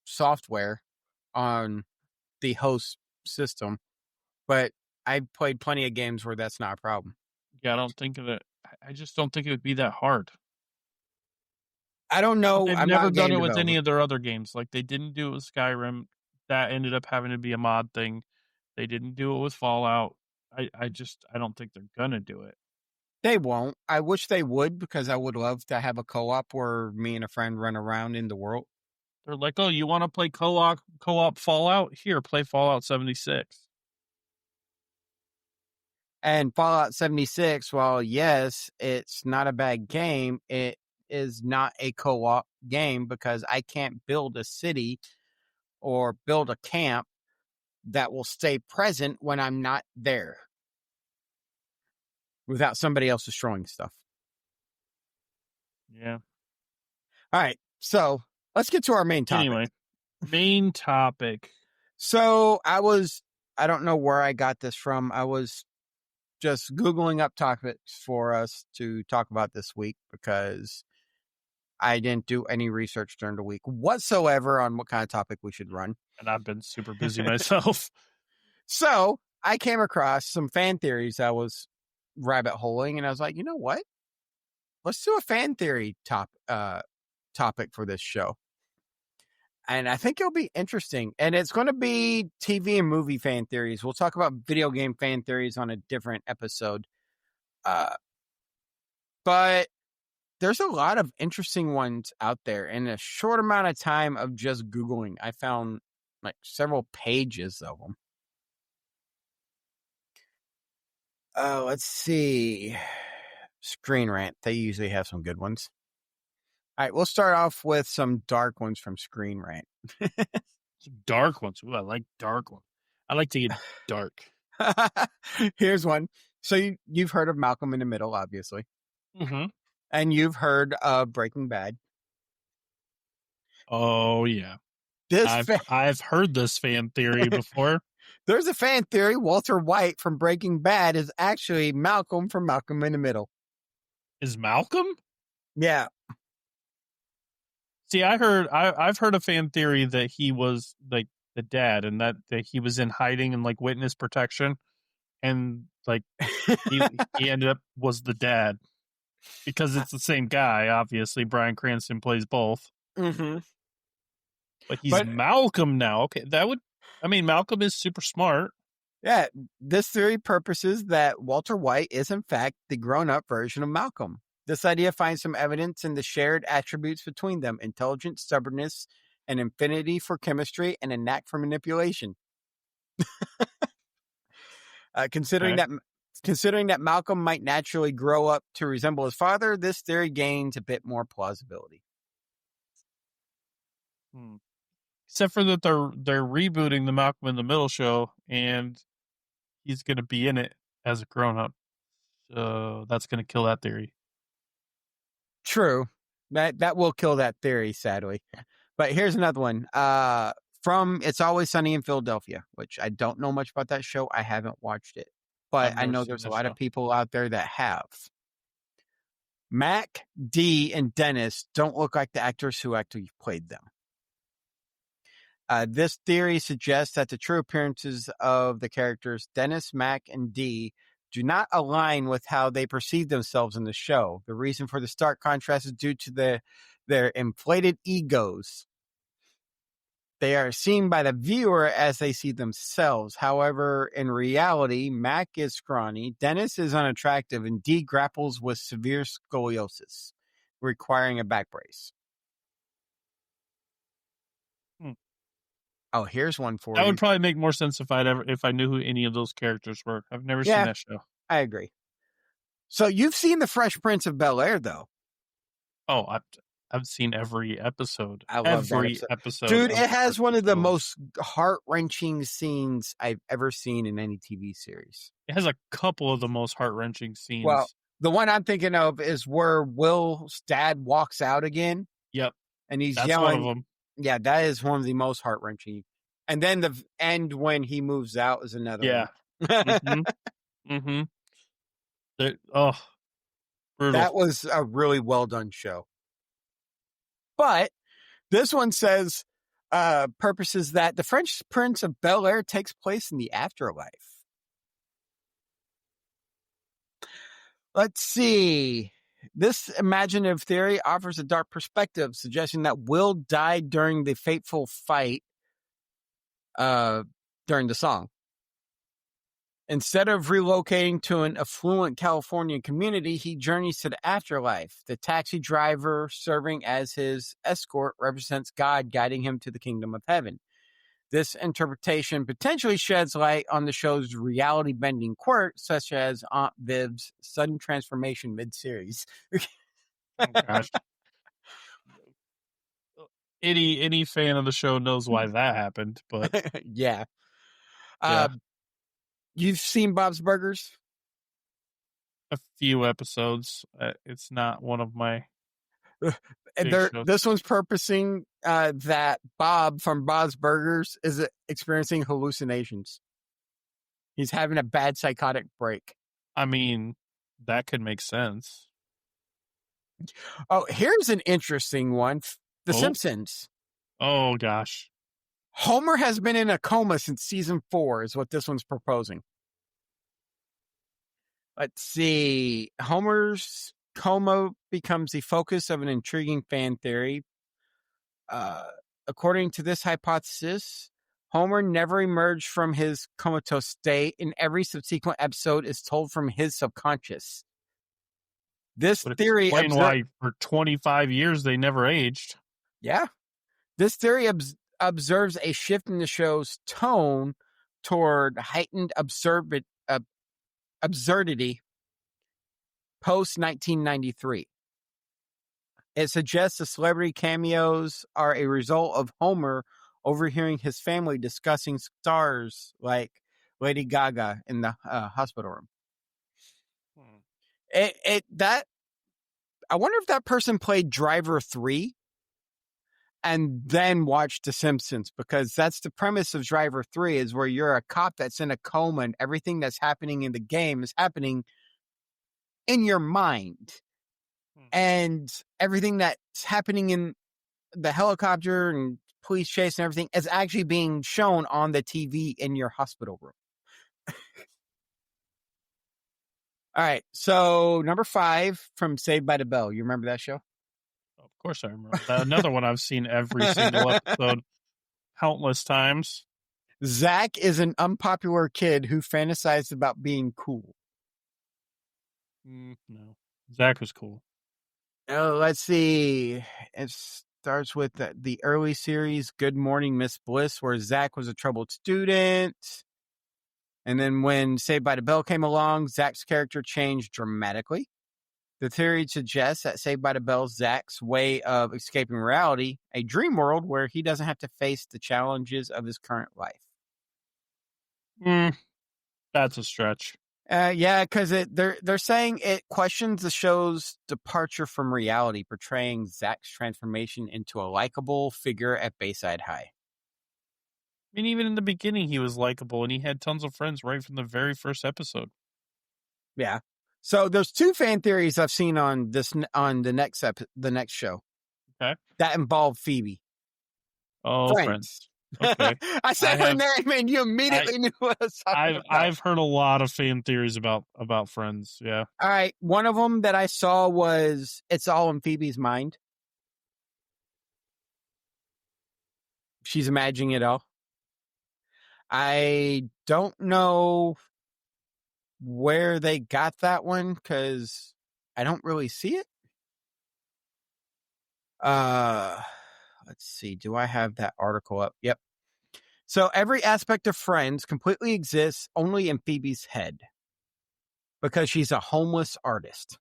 B: software on the host system. But I've played plenty of games where that's not a problem.
C: Yeah, I just don't think it would be that hard.
B: I don't know.
C: They've never done it with any of their other games. Like, they didn't do it with Skyrim. That ended up having to be a mod thing. They didn't do it with Fallout. I don't think they're gonna do it.
B: They won't. I wish they would, because I would love to have a co-op where me and a friend run around in the world.
C: They're like, oh, you want to play co-op Fallout? Here, play Fallout 76.
B: And Fallout 76, while yes, it's not a bad game, it is not a co-op game, because I can't build a city or build a camp that will stay present when I'm not there without somebody else destroying stuff.
C: Yeah.
B: All right. So let's get to our main topic.
C: Anyway, main topic.
B: So I don't know where I got this from. I was just Googling up topics for us to talk about this week because I didn't do any research during the week whatsoever on what kind of topic we should run.
C: And I've been super busy myself.
B: So I came across some fan theories I was rabbit holing, and I was like, you know what? Let's do a fan theory topic for this show. And I think it'll be interesting. And it's going to be TV and movie fan theories. We'll talk about video game fan theories on a different episode. But there's a lot of interesting ones out there. In a short amount of time of just Googling, I found like several pages of them. Let's see. Screen Rant. They usually have some good ones. All right, we'll start off with some dark ones from Screen Rant.
C: Some dark ones. Ooh, I like dark ones. I like to get dark.
B: Here's one. So you've heard of Malcolm in the Middle, obviously.
C: Mm-hmm.
B: And you've heard of Breaking Bad.
C: Oh, yeah. I've heard this fan theory before.
B: There's a fan theory. Walter White from Breaking Bad is actually Malcolm from Malcolm in the Middle.
C: Is Malcolm?
B: Yeah.
C: See, I've heard a fan theory that he was like the dad, and that he was in hiding and like witness protection, and like he ended up was the dad because it's the same guy. Obviously, Bryan Cranston plays both.
B: Mm-hmm.
C: But he's Malcolm now. Okay, Malcolm is super smart.
B: Yeah, this theory purposes that Walter White is in fact the grown-up version of Malcolm. This idea finds some evidence in the shared attributes between them: intelligence, stubbornness, an affinity for chemistry, and a knack for manipulation. Considering that Malcolm might naturally grow up to resemble his father, this theory gains a bit more plausibility.
C: Except for that they're rebooting the Malcolm in the Middle show, and he's going to be in it as a grown-up. So that's going to kill that theory.
B: True. That will kill that theory, sadly. But here's another one. From It's Always Sunny in Philadelphia, which I don't know much about that show. I haven't watched it. But I know there's a lot of people out there that have. Mac, Dee, and Dennis don't look like the actors who actually played them. This theory suggests that the true appearances of the characters Dennis, Mac, and Dee do not align with how they perceive themselves in the show. The reason for the stark contrast is due to their inflated egos. They are seen by the viewer as they see themselves. However, in reality, Mac is scrawny, Dennis is unattractive, and Dee grapples with severe scoliosis, requiring a back brace. Oh, here's one for you.
C: That would probably make more sense if I knew who any of those characters were. I've never seen that show.
B: I agree. So you've seen The Fresh Prince of Bel-Air, though.
C: Oh, I've seen every episode.
B: I love every episode. Dude, it has one of the most heart-wrenching scenes I've ever seen in any TV series.
C: It has a couple of the most heart-wrenching scenes.
B: Well, the one I'm thinking of is where Will's dad walks out again.
C: Yep.
B: And he's
C: That's
B: yelling.
C: One of them.
B: Yeah, that is one of the most heart-wrenching. And then the end when he moves out is another one.
C: Mm-hmm. Mm-hmm. Brutal.
B: That was a really well-done show. But this one says, purposes that The Fresh Prince of Bel-Air takes place in the afterlife. Let's see. This imaginative theory offers a dark perspective, suggesting that Will died during the fateful fight during the song. Instead of relocating to an affluent California community, he journeys to the afterlife. The taxi driver serving as his escort represents God guiding him to the kingdom of heaven. This interpretation potentially sheds light on the show's reality-bending quirks, such as Aunt Viv's sudden transformation mid-series.
C: Oh, gosh. Any fan of the show knows why that happened, but
B: yeah. You've seen Bob's Burgers?
C: A few episodes. It's not one of my.
B: This one's purposing that Bob from Bob's Burgers is experiencing hallucinations. He's having a bad psychotic break.
C: I mean, that could make sense.
B: Oh, here's an interesting one. The
C: Oh,
B: Simpsons.
C: oh gosh.
B: Homer has been in a coma since season 4, is what this one's proposing. Let's see. Homer's coma becomes the focus of an intriguing fan theory. Uh, According to this hypothesis, Homer never emerged from his comatose state, and every subsequent episode is told from his subconscious. This
C: Would
B: theory
C: explain why for 25 years they never aged.
B: yeah, this theory observes a shift in the show's tone toward heightened absurdity post 1993. It suggests the celebrity cameos are a result of Homer overhearing his family discussing stars like Lady Gaga in the hospital room. That I wonder if that person played Driver 3 and then watched The Simpsons, because that's the premise of Driver 3, is where you're a cop that's in a coma and everything that's happening in the game is happening in your mind. And everything that's happening in the helicopter and police chase and everything is actually being shown on the TV in your hospital room. All right. So number 5 from Saved by the Bell. You remember that show?
C: Of course I remember that. Another one I've seen every single episode countless times.
B: Zach is an unpopular kid who fantasized about being cool.
C: No. Zach was cool.
B: Let's see. It starts with the early series, Good Morning, Miss Bliss, where Zach was a troubled student. And then when Saved by the Bell came along, Zach's character changed dramatically. The theory suggests that Saved by the Bell is Zach's way of escaping reality, a dream world where he doesn't have to face the challenges of his current life.
C: That's a stretch.
B: Yeah, because they're saying it questions the show's departure from reality, portraying Zach's transformation into a likable figure at Bayside High.
C: I mean, even in the beginning, he was likable, and he had tons of friends right from the very first episode.
B: Yeah. So there's 2 fan theories I've seen on the next show.
C: Okay.
B: That involve Phoebe.
C: Oh, Friends. Okay.
B: I said her name, and you immediately knew what I was talking about.
C: I've heard a lot of fan theories about Friends. Yeah.
B: All right. One of them that I saw was it's all in Phoebe's mind. She's imagining it all. I don't know where they got that one because I don't really see it. Let's see. Do I have that article up? Yep. So every aspect of Friends completely exists only in Phoebe's head because she's a homeless artist.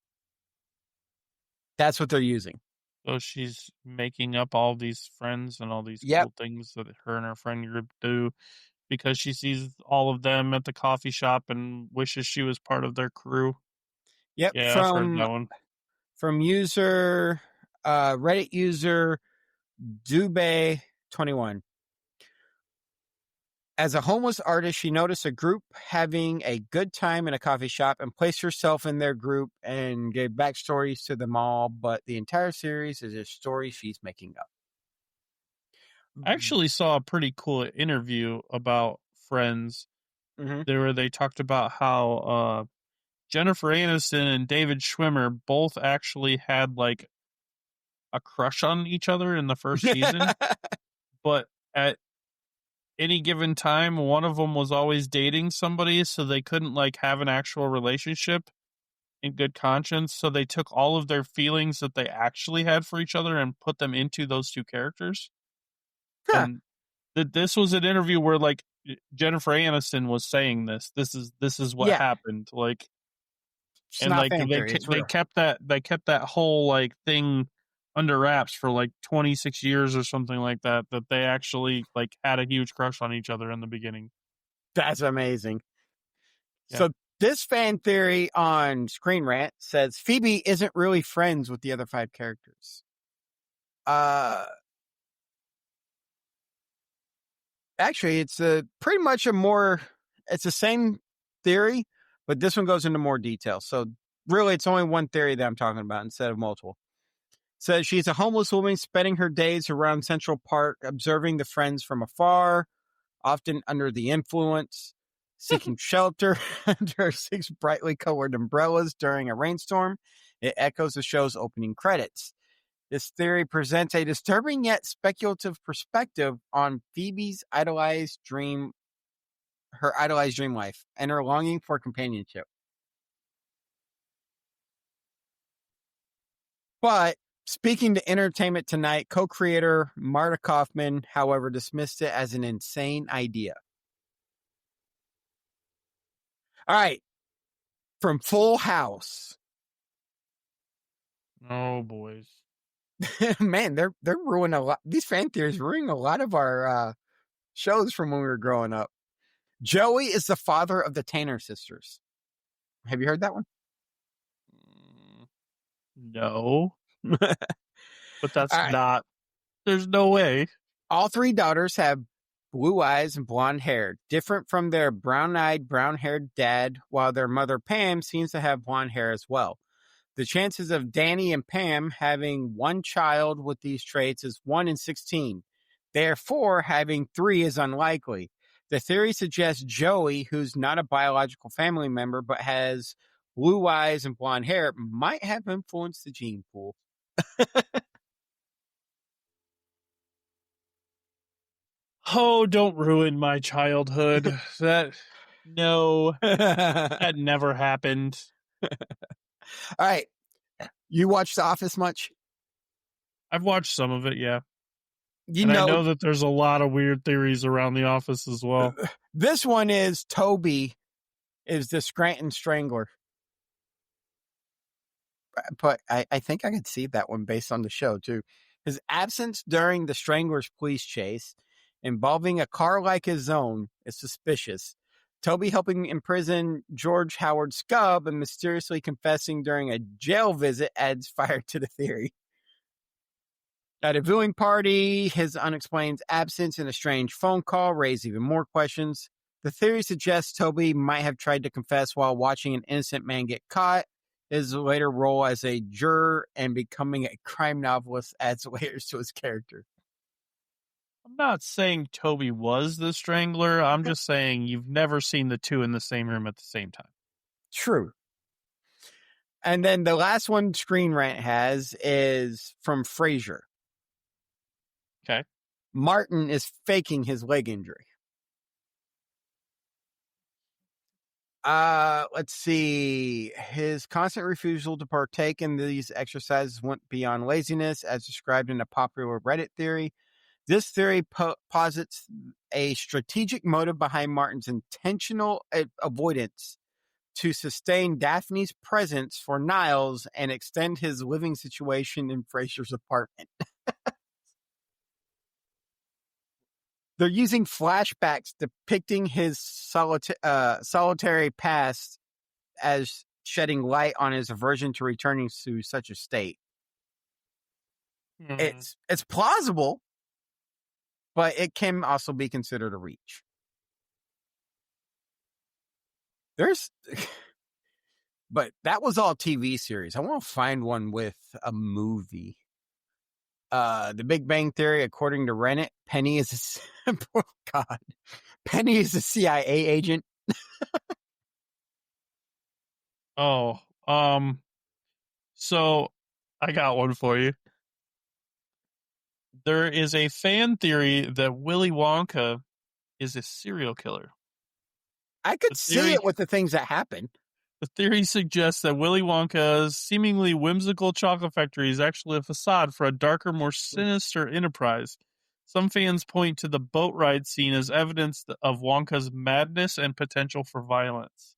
B: That's what they're using.
C: So she's making up all these friends and all these cool things that her and her friend group do because she sees all of them at the coffee shop and wishes she was part of their crew.
B: Yep.
C: Yeah, I've heard that one.
B: From Reddit user Dubay21. As a homeless artist, she noticed a group having a good time in a coffee shop and placed herself in their group and gave backstories to them all. But the entire series is a story she's making up.
C: I actually saw a pretty cool interview about Friends. Where they talked about how Jennifer Aniston and David Schwimmer both actually had like a crush on each other in the first season. But at any given time, one of them was always dating somebody, so they couldn't like have an actual relationship in good conscience. So they took all of their feelings that they actually had for each other and put them into those 2 characters. Huh. And this was an interview where like Jennifer Aniston was saying this is what happened. Like, it's and like they kept that whole like thing under wraps for like 26 years or something like that they actually like had a huge crush on each other in the beginning.
B: That's amazing. Yeah. So this fan theory on Screen Rant says Phoebe isn't really friends with the other 5 characters. Actually, it's pretty much it's the same theory, but this one goes into more detail. So really, it's only one theory that I'm talking about instead of multiple. Says she's a homeless woman spending her days around Central Park, observing the friends from afar, often under the influence, seeking shelter under 6 brightly colored umbrellas during a rainstorm. It echoes the show's opening credits. This theory presents a disturbing yet speculative perspective on Phoebe's idolized dream life, and her longing for companionship. But speaking to Entertainment Tonight, co-creator Marta Kaufman, however, dismissed it as an insane idea. All right. From Full House.
C: Oh, boys.
B: Man, they're ruining a lot. These fan theories ruining a lot of our shows from when we were growing up. Joey is the father of the Tanner sisters. Have you heard that one?
C: No. But that's
B: All right.
C: not. There's no way.
B: All 3 daughters have blue eyes and blonde hair, different from their brown-eyed, brown-haired dad, while their mother Pam seems to have blonde hair as well. The chances of Danny and Pam having one child with these traits is 1 in 16. Therefore, having 3 is unlikely. The theory suggests Joey, who's not a biological family member but has blue eyes and blonde hair, might have influenced the gene pool.
C: Oh, don't ruin my childhood. That never happened.
B: All right. You watch The Office much?
C: I've watched some of it, yeah.
B: I
C: know that there's a lot of weird theories around The Office as well.
B: This one is Toby is the Scranton Strangler. But I think I could see that one based on the show, too. His absence during the Strangler's police chase involving a car like his own is suspicious. Toby helping imprison George Howard Scub and mysteriously confessing during a jail visit adds fire to the theory. At a viewing party, his unexplained absence and a strange phone call raise even more questions. The theory suggests Toby might have tried to confess while watching an innocent man get caught. His later role as a juror and becoming a crime novelist adds layers to his character.
C: I'm not saying Toby was the Strangler. I'm just saying you've never seen the 2 in the same room at the same time.
B: True. And then the last one Screen Rant has is from Frasier.
C: Okay.
B: Martin is faking his leg injury. Let's see. His constant refusal to partake in these exercises went beyond laziness, as described in a popular Reddit theory. This theory posits a strategic motive behind Martin's intentional avoidance to sustain Daphne's presence for Niles and extend his living situation in Frasier's apartment. They're using flashbacks depicting his solitary past as shedding light on his aversion to returning to such a state.
C: Mm-hmm.
B: It's plausible, but it can also be considered a reach. But that was all TV series. I want to find one with a movie. The Big Bang Theory, according to Reddit, Penny is oh God. Penny is a CIA agent.
C: So I got one for you. There is a fan theory that Willy Wonka is a serial killer.
B: I could see it with the things that happen.
C: The theory suggests that Willy Wonka's seemingly whimsical chocolate factory is actually a facade for a darker, more sinister enterprise. Some fans point to the boat ride scene as evidence of Wonka's madness and potential for violence.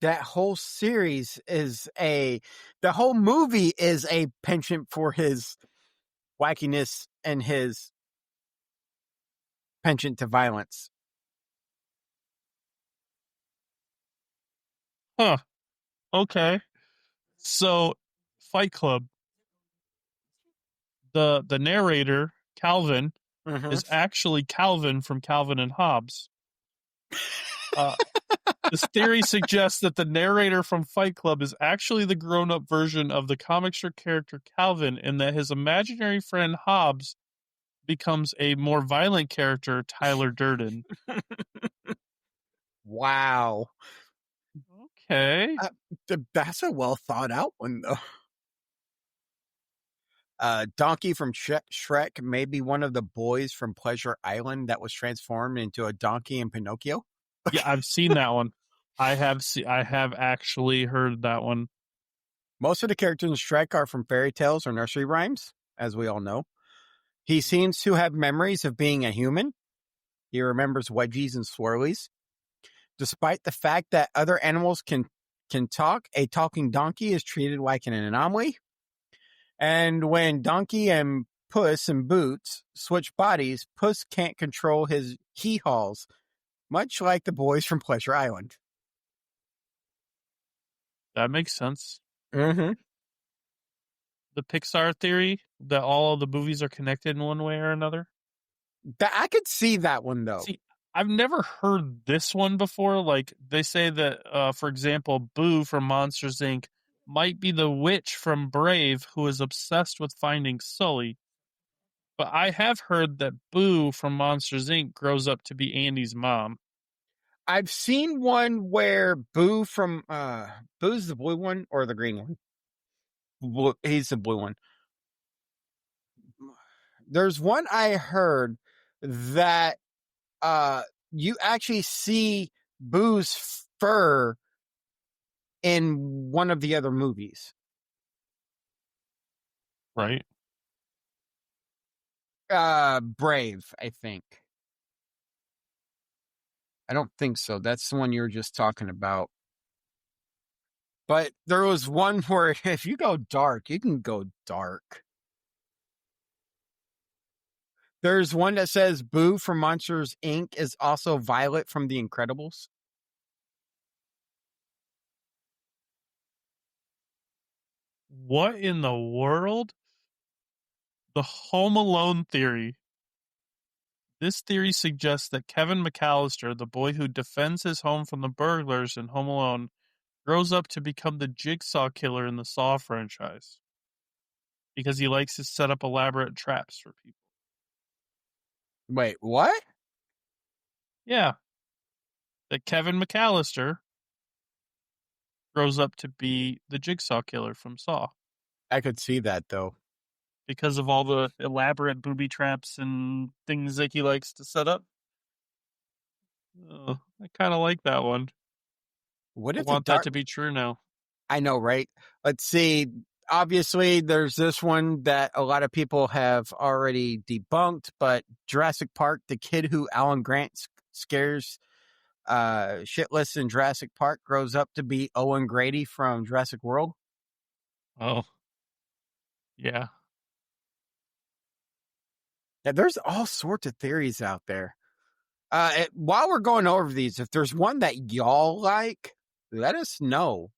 B: That whole series the whole movie is a penchant for his wackiness and his penchant to violence.
C: Huh. Okay. So, Fight Club. The narrator, Calvin, is actually Calvin from Calvin and Hobbes. This theory suggests that the narrator from Fight Club is actually the grown-up version of the comic strip character Calvin, and that his imaginary friend Hobbs becomes a more violent character, Tyler Durden.
B: Wow.
C: Okay.
B: That's a well thought out one, though. Donkey from Shrek may be one of the boys from Pleasure Island that was transformed into a donkey in Pinocchio.
C: Yeah, I've seen that one. I have actually heard that one.
B: Most of the characters in Shrek are from fairy tales or nursery rhymes, as we all know. He seems to have memories of being a human. He remembers wedgies and swirlies. Despite the fact that other animals can talk, a talking donkey is treated like an anomaly. And when Donkey and Puss in Boots switch bodies, Puss can't control his hee-haws, much like the boys from Pleasure Island.
C: That makes sense.
B: Mm-hmm.
C: The Pixar theory that all of the movies are connected in one way or another.
B: I could see that one, though.
C: See, I've never heard this one before. Like, they say that, for example, Boo from Monsters, Inc. might be the witch from Brave who is obsessed with finding Sully. But I have heard that Boo from Monsters, Inc. grows up to be Andy's mom.
B: I've seen one where Boo from Boo's the blue one or the green one? He's the blue one. There's one I heard that you actually see Boo's fur in one of the other movies.
C: Right?
B: Brave, I think. I don't think so. That's the one you were just talking about. But there was one where if you go dark, you can go dark. There's one that says Boo from Monsters, Inc. is also Violet from The Incredibles.
C: What in the world? The Home Alone theory. This theory suggests that Kevin McAllister, the boy who defends his home from the burglars in Home Alone, grows up to become the Jigsaw killer in the Saw franchise because he likes to set up elaborate traps for people.
B: Wait, what?
C: Yeah. That Kevin McAllister grows up to be the Jigsaw killer from Saw
B: I could see that, though.
C: because of all the elaborate booby traps and things that he likes to set up. Oh, I kind of like that one.
B: What
C: I
B: if
C: want that to be true now.
B: I know, right? Let's see. Obviously, there's this one that a lot of people have already debunked, but Jurassic Park, the kid who Alan Grant scares shitless in Jurassic Park, grows up to be Owen Grady from Jurassic World.
C: Oh, yeah.
B: Yeah, there's all sorts of theories out there. While we're going over these, if there's one that y'all like, let us know.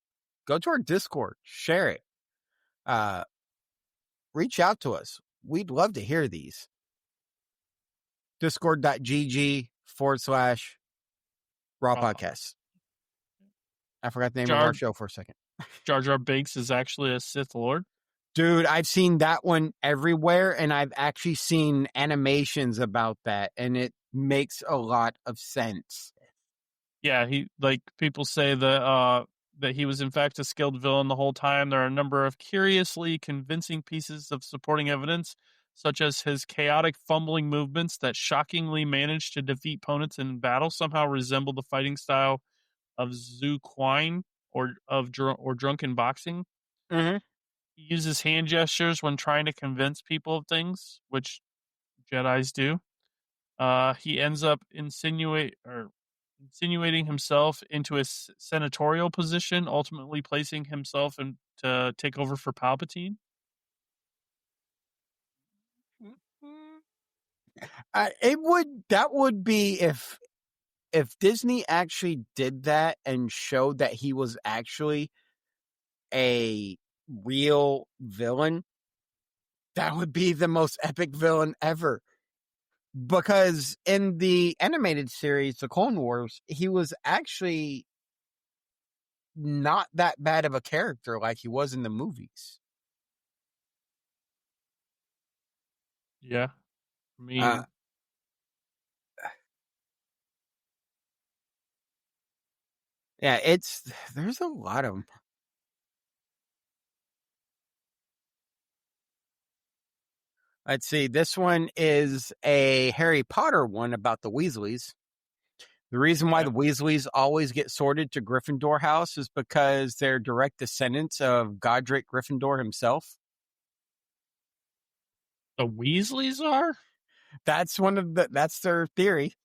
B: Go to our Discord, share it. Reach out to us. We'd love to hear these. Discord.gg/Raw Podcast. I forgot the name of our show for a second.
C: Jar Jar Binks is actually a Sith Lord.
B: Dude, I've seen that one everywhere, and I've actually seen animations about that, and it makes a lot of sense.
C: Yeah, people say that he was in fact a skilled villain the whole time. There are a number of curiously convincing pieces of supporting evidence, such as his chaotic fumbling movements that shockingly managed to defeat opponents in battle somehow resemble the fighting style of Zhu Quine or drunken boxing.
B: Mm-hmm.
C: He uses hand gestures when trying to convince people of things, which Jedis do. He ends up insinuating himself into a senatorial position, ultimately placing himself to take over for Palpatine.
B: That would be if Disney actually did that and showed that he was actually a real villain. That would be the most epic villain ever. because in the animated series, The Clone Wars, he was actually not that bad of a character like he was in the movies.
C: Yeah. I
B: Uh,
C: mean,
B: yeah, there's a lot of them. Let's see. This one is a Harry Potter one about the Weasleys. The reason why
C: okay.
B: the Weasleys always get sorted to Gryffindor house is because they're direct descendants of Godric Gryffindor himself.
C: The Weasleys are?
B: That's their theory.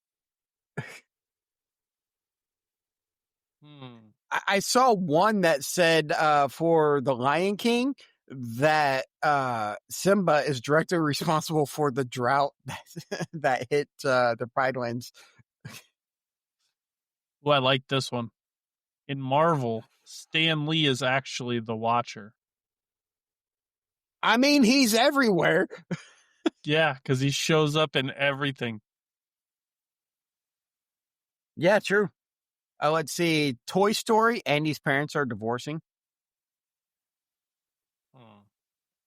B: I saw one that said for the Lion King that Simba is directly responsible for the drought that hit the Pride Lands.
C: Well, I like this one. In Marvel, Stan Lee is actually the Watcher.
B: I mean, he's everywhere.
C: Yeah, because he shows up in everything.
B: Yeah, true. Let's see. Toy Story. Andy's parents are divorcing.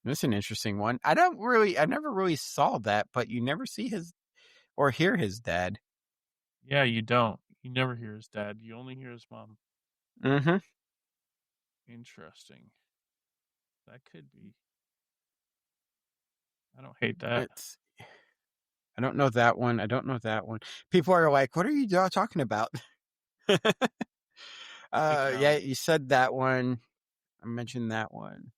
B: That's an interesting one. I never really saw that, but you never see his or hear his dad.
C: Yeah, you don't. You never hear his dad. You only hear his mom.
B: Mm-hmm.
C: Interesting. That could be. I don't hate that.
B: I don't know that one. I don't know that one. People are like, "What are you talking about?" Yeah, you said that one. I mentioned that one.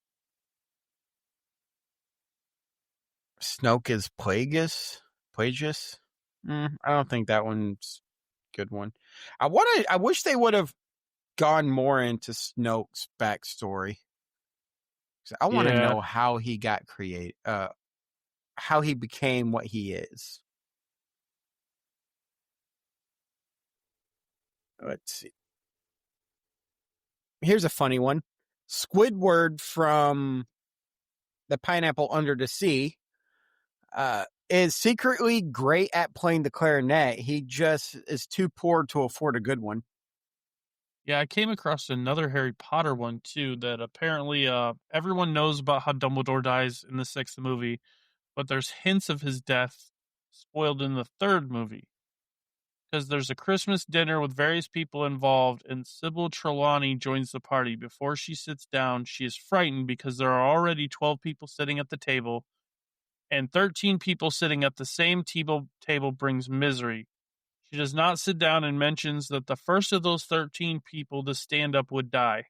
B: Snoke is Plagueis. I don't think that one's a good one. I wish they would have gone more into Snoke's backstory. I want to know how he got created, how he became what he is. Let's see. Here's a funny one. Squidward from the Pineapple Under the Sea is secretly great at playing the clarinet. He just is too poor to afford a good one.
C: Yeah, I came across another Harry Potter one too that apparently everyone knows about how Dumbledore dies in the sixth movie, but there's hints of his death spoiled in the third movie. Because there's a Christmas dinner with various people involved, and Sybil Trelawney joins the party. Before she sits down, she is frightened because there are already 12 people sitting at the table, and 13 people sitting at the same table brings misery. She does not sit down and mentions that the first of those 13 people to stand up would die.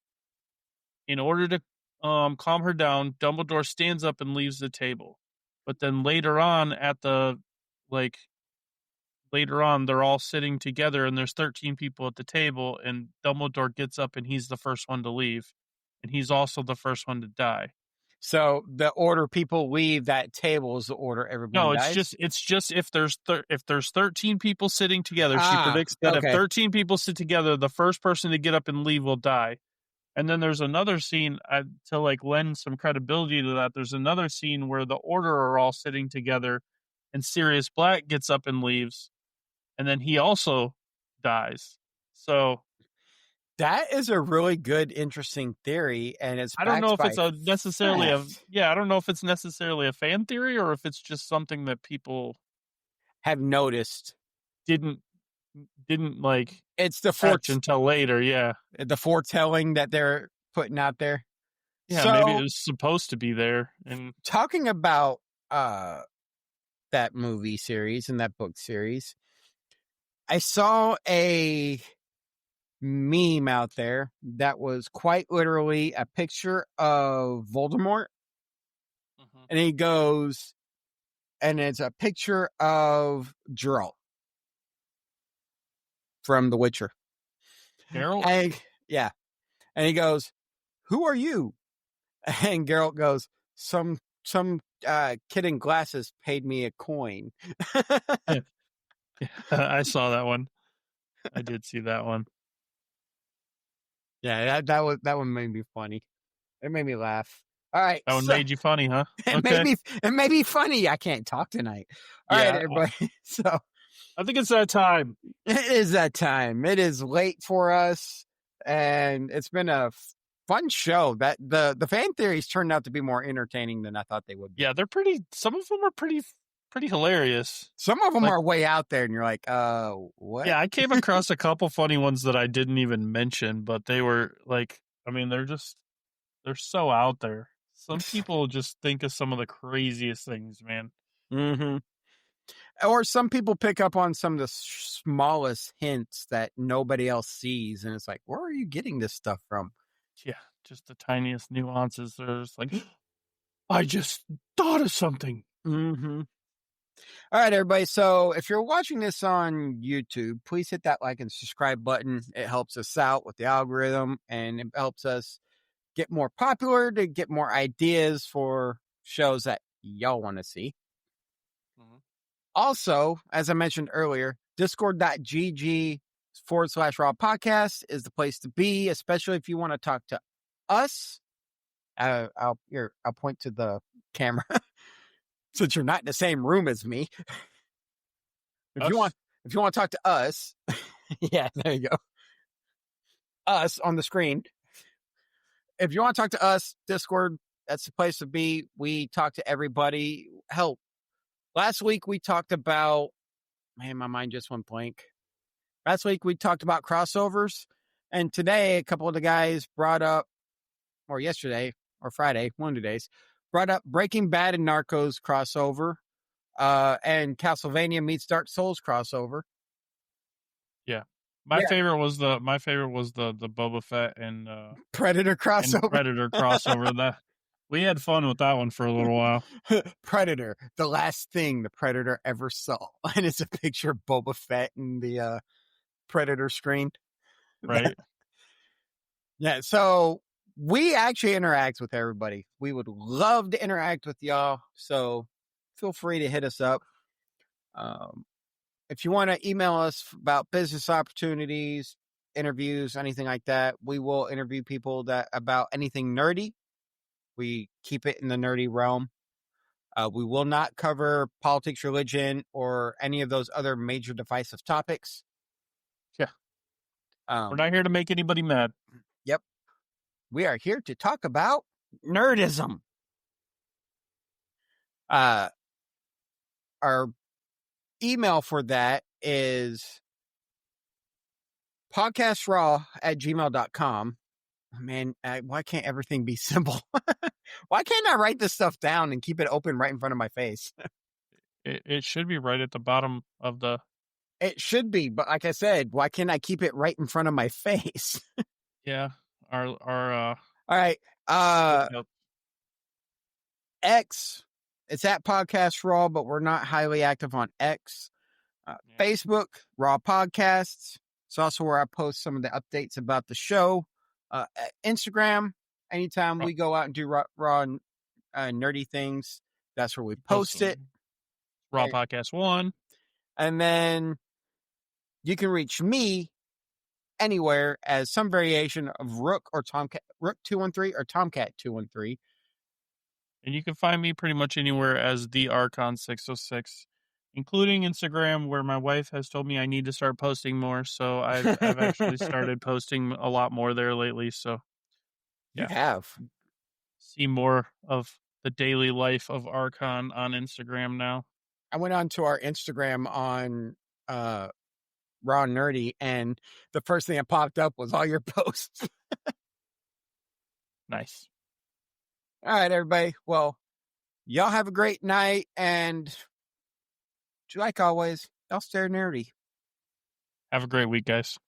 C: In order to calm her down, Dumbledore stands up and leaves the table. But then later on, they're all sitting together and there's 13 people at the table, and Dumbledore gets up and he's the first one to leave, and he's also the first one to die.
B: So the order people leave that table is the order everyone dies?
C: No, it's just if there's 13 people sitting together, she predicts that if 13 people sit together, the first person to get up and leave will die. And then there's another scene to lend some credibility to that. There's another scene where the Order are all sitting together, and Sirius Black gets up and leaves, and then he also dies. So
B: that is a really good, interesting theory, and
C: I don't know if it's necessarily a fan theory or if it's just something that people
B: have noticed.
C: Didn't
B: it's the
C: until later. Yeah,
B: the foretelling that they're putting out there.
C: Yeah, so, maybe it was supposed to be there. And
B: talking about that movie series and that book series, I saw a meme out there that was quite literally a picture of Voldemort, and he goes, and it's a picture of Geralt from The Witcher.
C: Geralt?
B: And, yeah. And he goes, "Who are you?" And Geralt goes, some kid in glasses paid me a coin.
C: Yeah. I saw that one. I did see that one.
B: Yeah, that one made me funny. It made me laugh. All right.
C: That one made you funny, huh? Okay.
B: It may be funny. I can't talk tonight. All right,
C: Yeah.
B: everybody. So
C: I think it's that time.
B: it is that time. It is late for us, and it's been a fun show. That the fan theories turned out to be more entertaining than I thought they would be.
C: Yeah, some of them are pretty hilarious.
B: Some of them
C: Like-
B: are way out there, and you're like, what?
C: Yeah, I came across a couple funny ones that I didn't even mention, but they were like, I mean, they're so out there. Some people just think of some of the craziest things, man.
B: Mm-hmm. Or some people pick up on some of the smallest hints that nobody else sees, and it's like, where are you getting this stuff from?
C: Yeah, just the tiniest nuances. There's like, I just thought of something.
B: Mm-hmm. All right, everybody. So if you're watching this on YouTube, please hit that like and subscribe button. It helps us out with the algorithm, and it helps us get more popular, to get more ideas for shows that y'all want to see.
C: Mhm.
B: Also, as I mentioned earlier, discord.gg/raw podcast is the place to be, especially if you want to talk to us. I'll point to the camera since you're not in the same room as me. If you want to talk to us, yeah, there you go. Us on the screen. If you want to talk to us, Discord, that's the place to be. We talk to everybody. Hell, last week we talked about, man, my mind just went blank. Last week we talked about crossovers, and today a couple of the guys brought up, or yesterday or Friday, one of the days, brought up Breaking Bad and Narcos crossover, and Castlevania meets Dark Souls crossover.
C: My favorite was the Boba Fett and
B: Predator crossover.
C: and Predator crossover. That we had fun with that one for a little while.
B: Predator, the last thing the Predator ever saw, and it's a picture of Boba Fett in the Predator screen.
C: Right.
B: Yeah, so we actually interact with everybody. We would love to interact with y'all, so feel free to hit us up. If you want to email us about business opportunities, interviews, anything like that, we will interview people about anything nerdy. We keep it in the nerdy realm. We will not cover politics, religion, or any of those other major divisive topics.
C: Yeah. We're not here to make anybody mad.
B: Yep. We are here to talk about nerdism. Our email for that is podcastraw@gmail.com. Man, why can't everything be simple? Why can't I write this stuff down and keep it open right in front of my face?
C: It should be right at the bottom of the...
B: It should be, but like I said, why can't I keep it right in front of my face?
C: Yeah. Our
B: All right. X, it's at Podcast Raw, but we're not highly active on X. Facebook, Raw Podcasts. It's also where I post some of the updates about the show. Instagram, anytime we go out and do raw nerdy things, that's where we post it.
C: Raw Podcast 1.
B: And then you can reach me anywhere as some variation of Rook or Tomcat, Rook 213 or Tomcat 213.
C: And you can find me pretty much anywhere as the Archon 606, including Instagram, where my wife has told me I need to start posting more. So I've actually started posting a lot more there lately. So
B: you have
C: see more of the daily life of Archon on Instagram now.
B: I went on to our Instagram on Raw Nerdy, and the first thing that popped up was all your posts.
C: Nice.
B: All right, everybody. Well, y'all have a great night, and like always, y'all stay nerdy.
C: Have a great week, guys.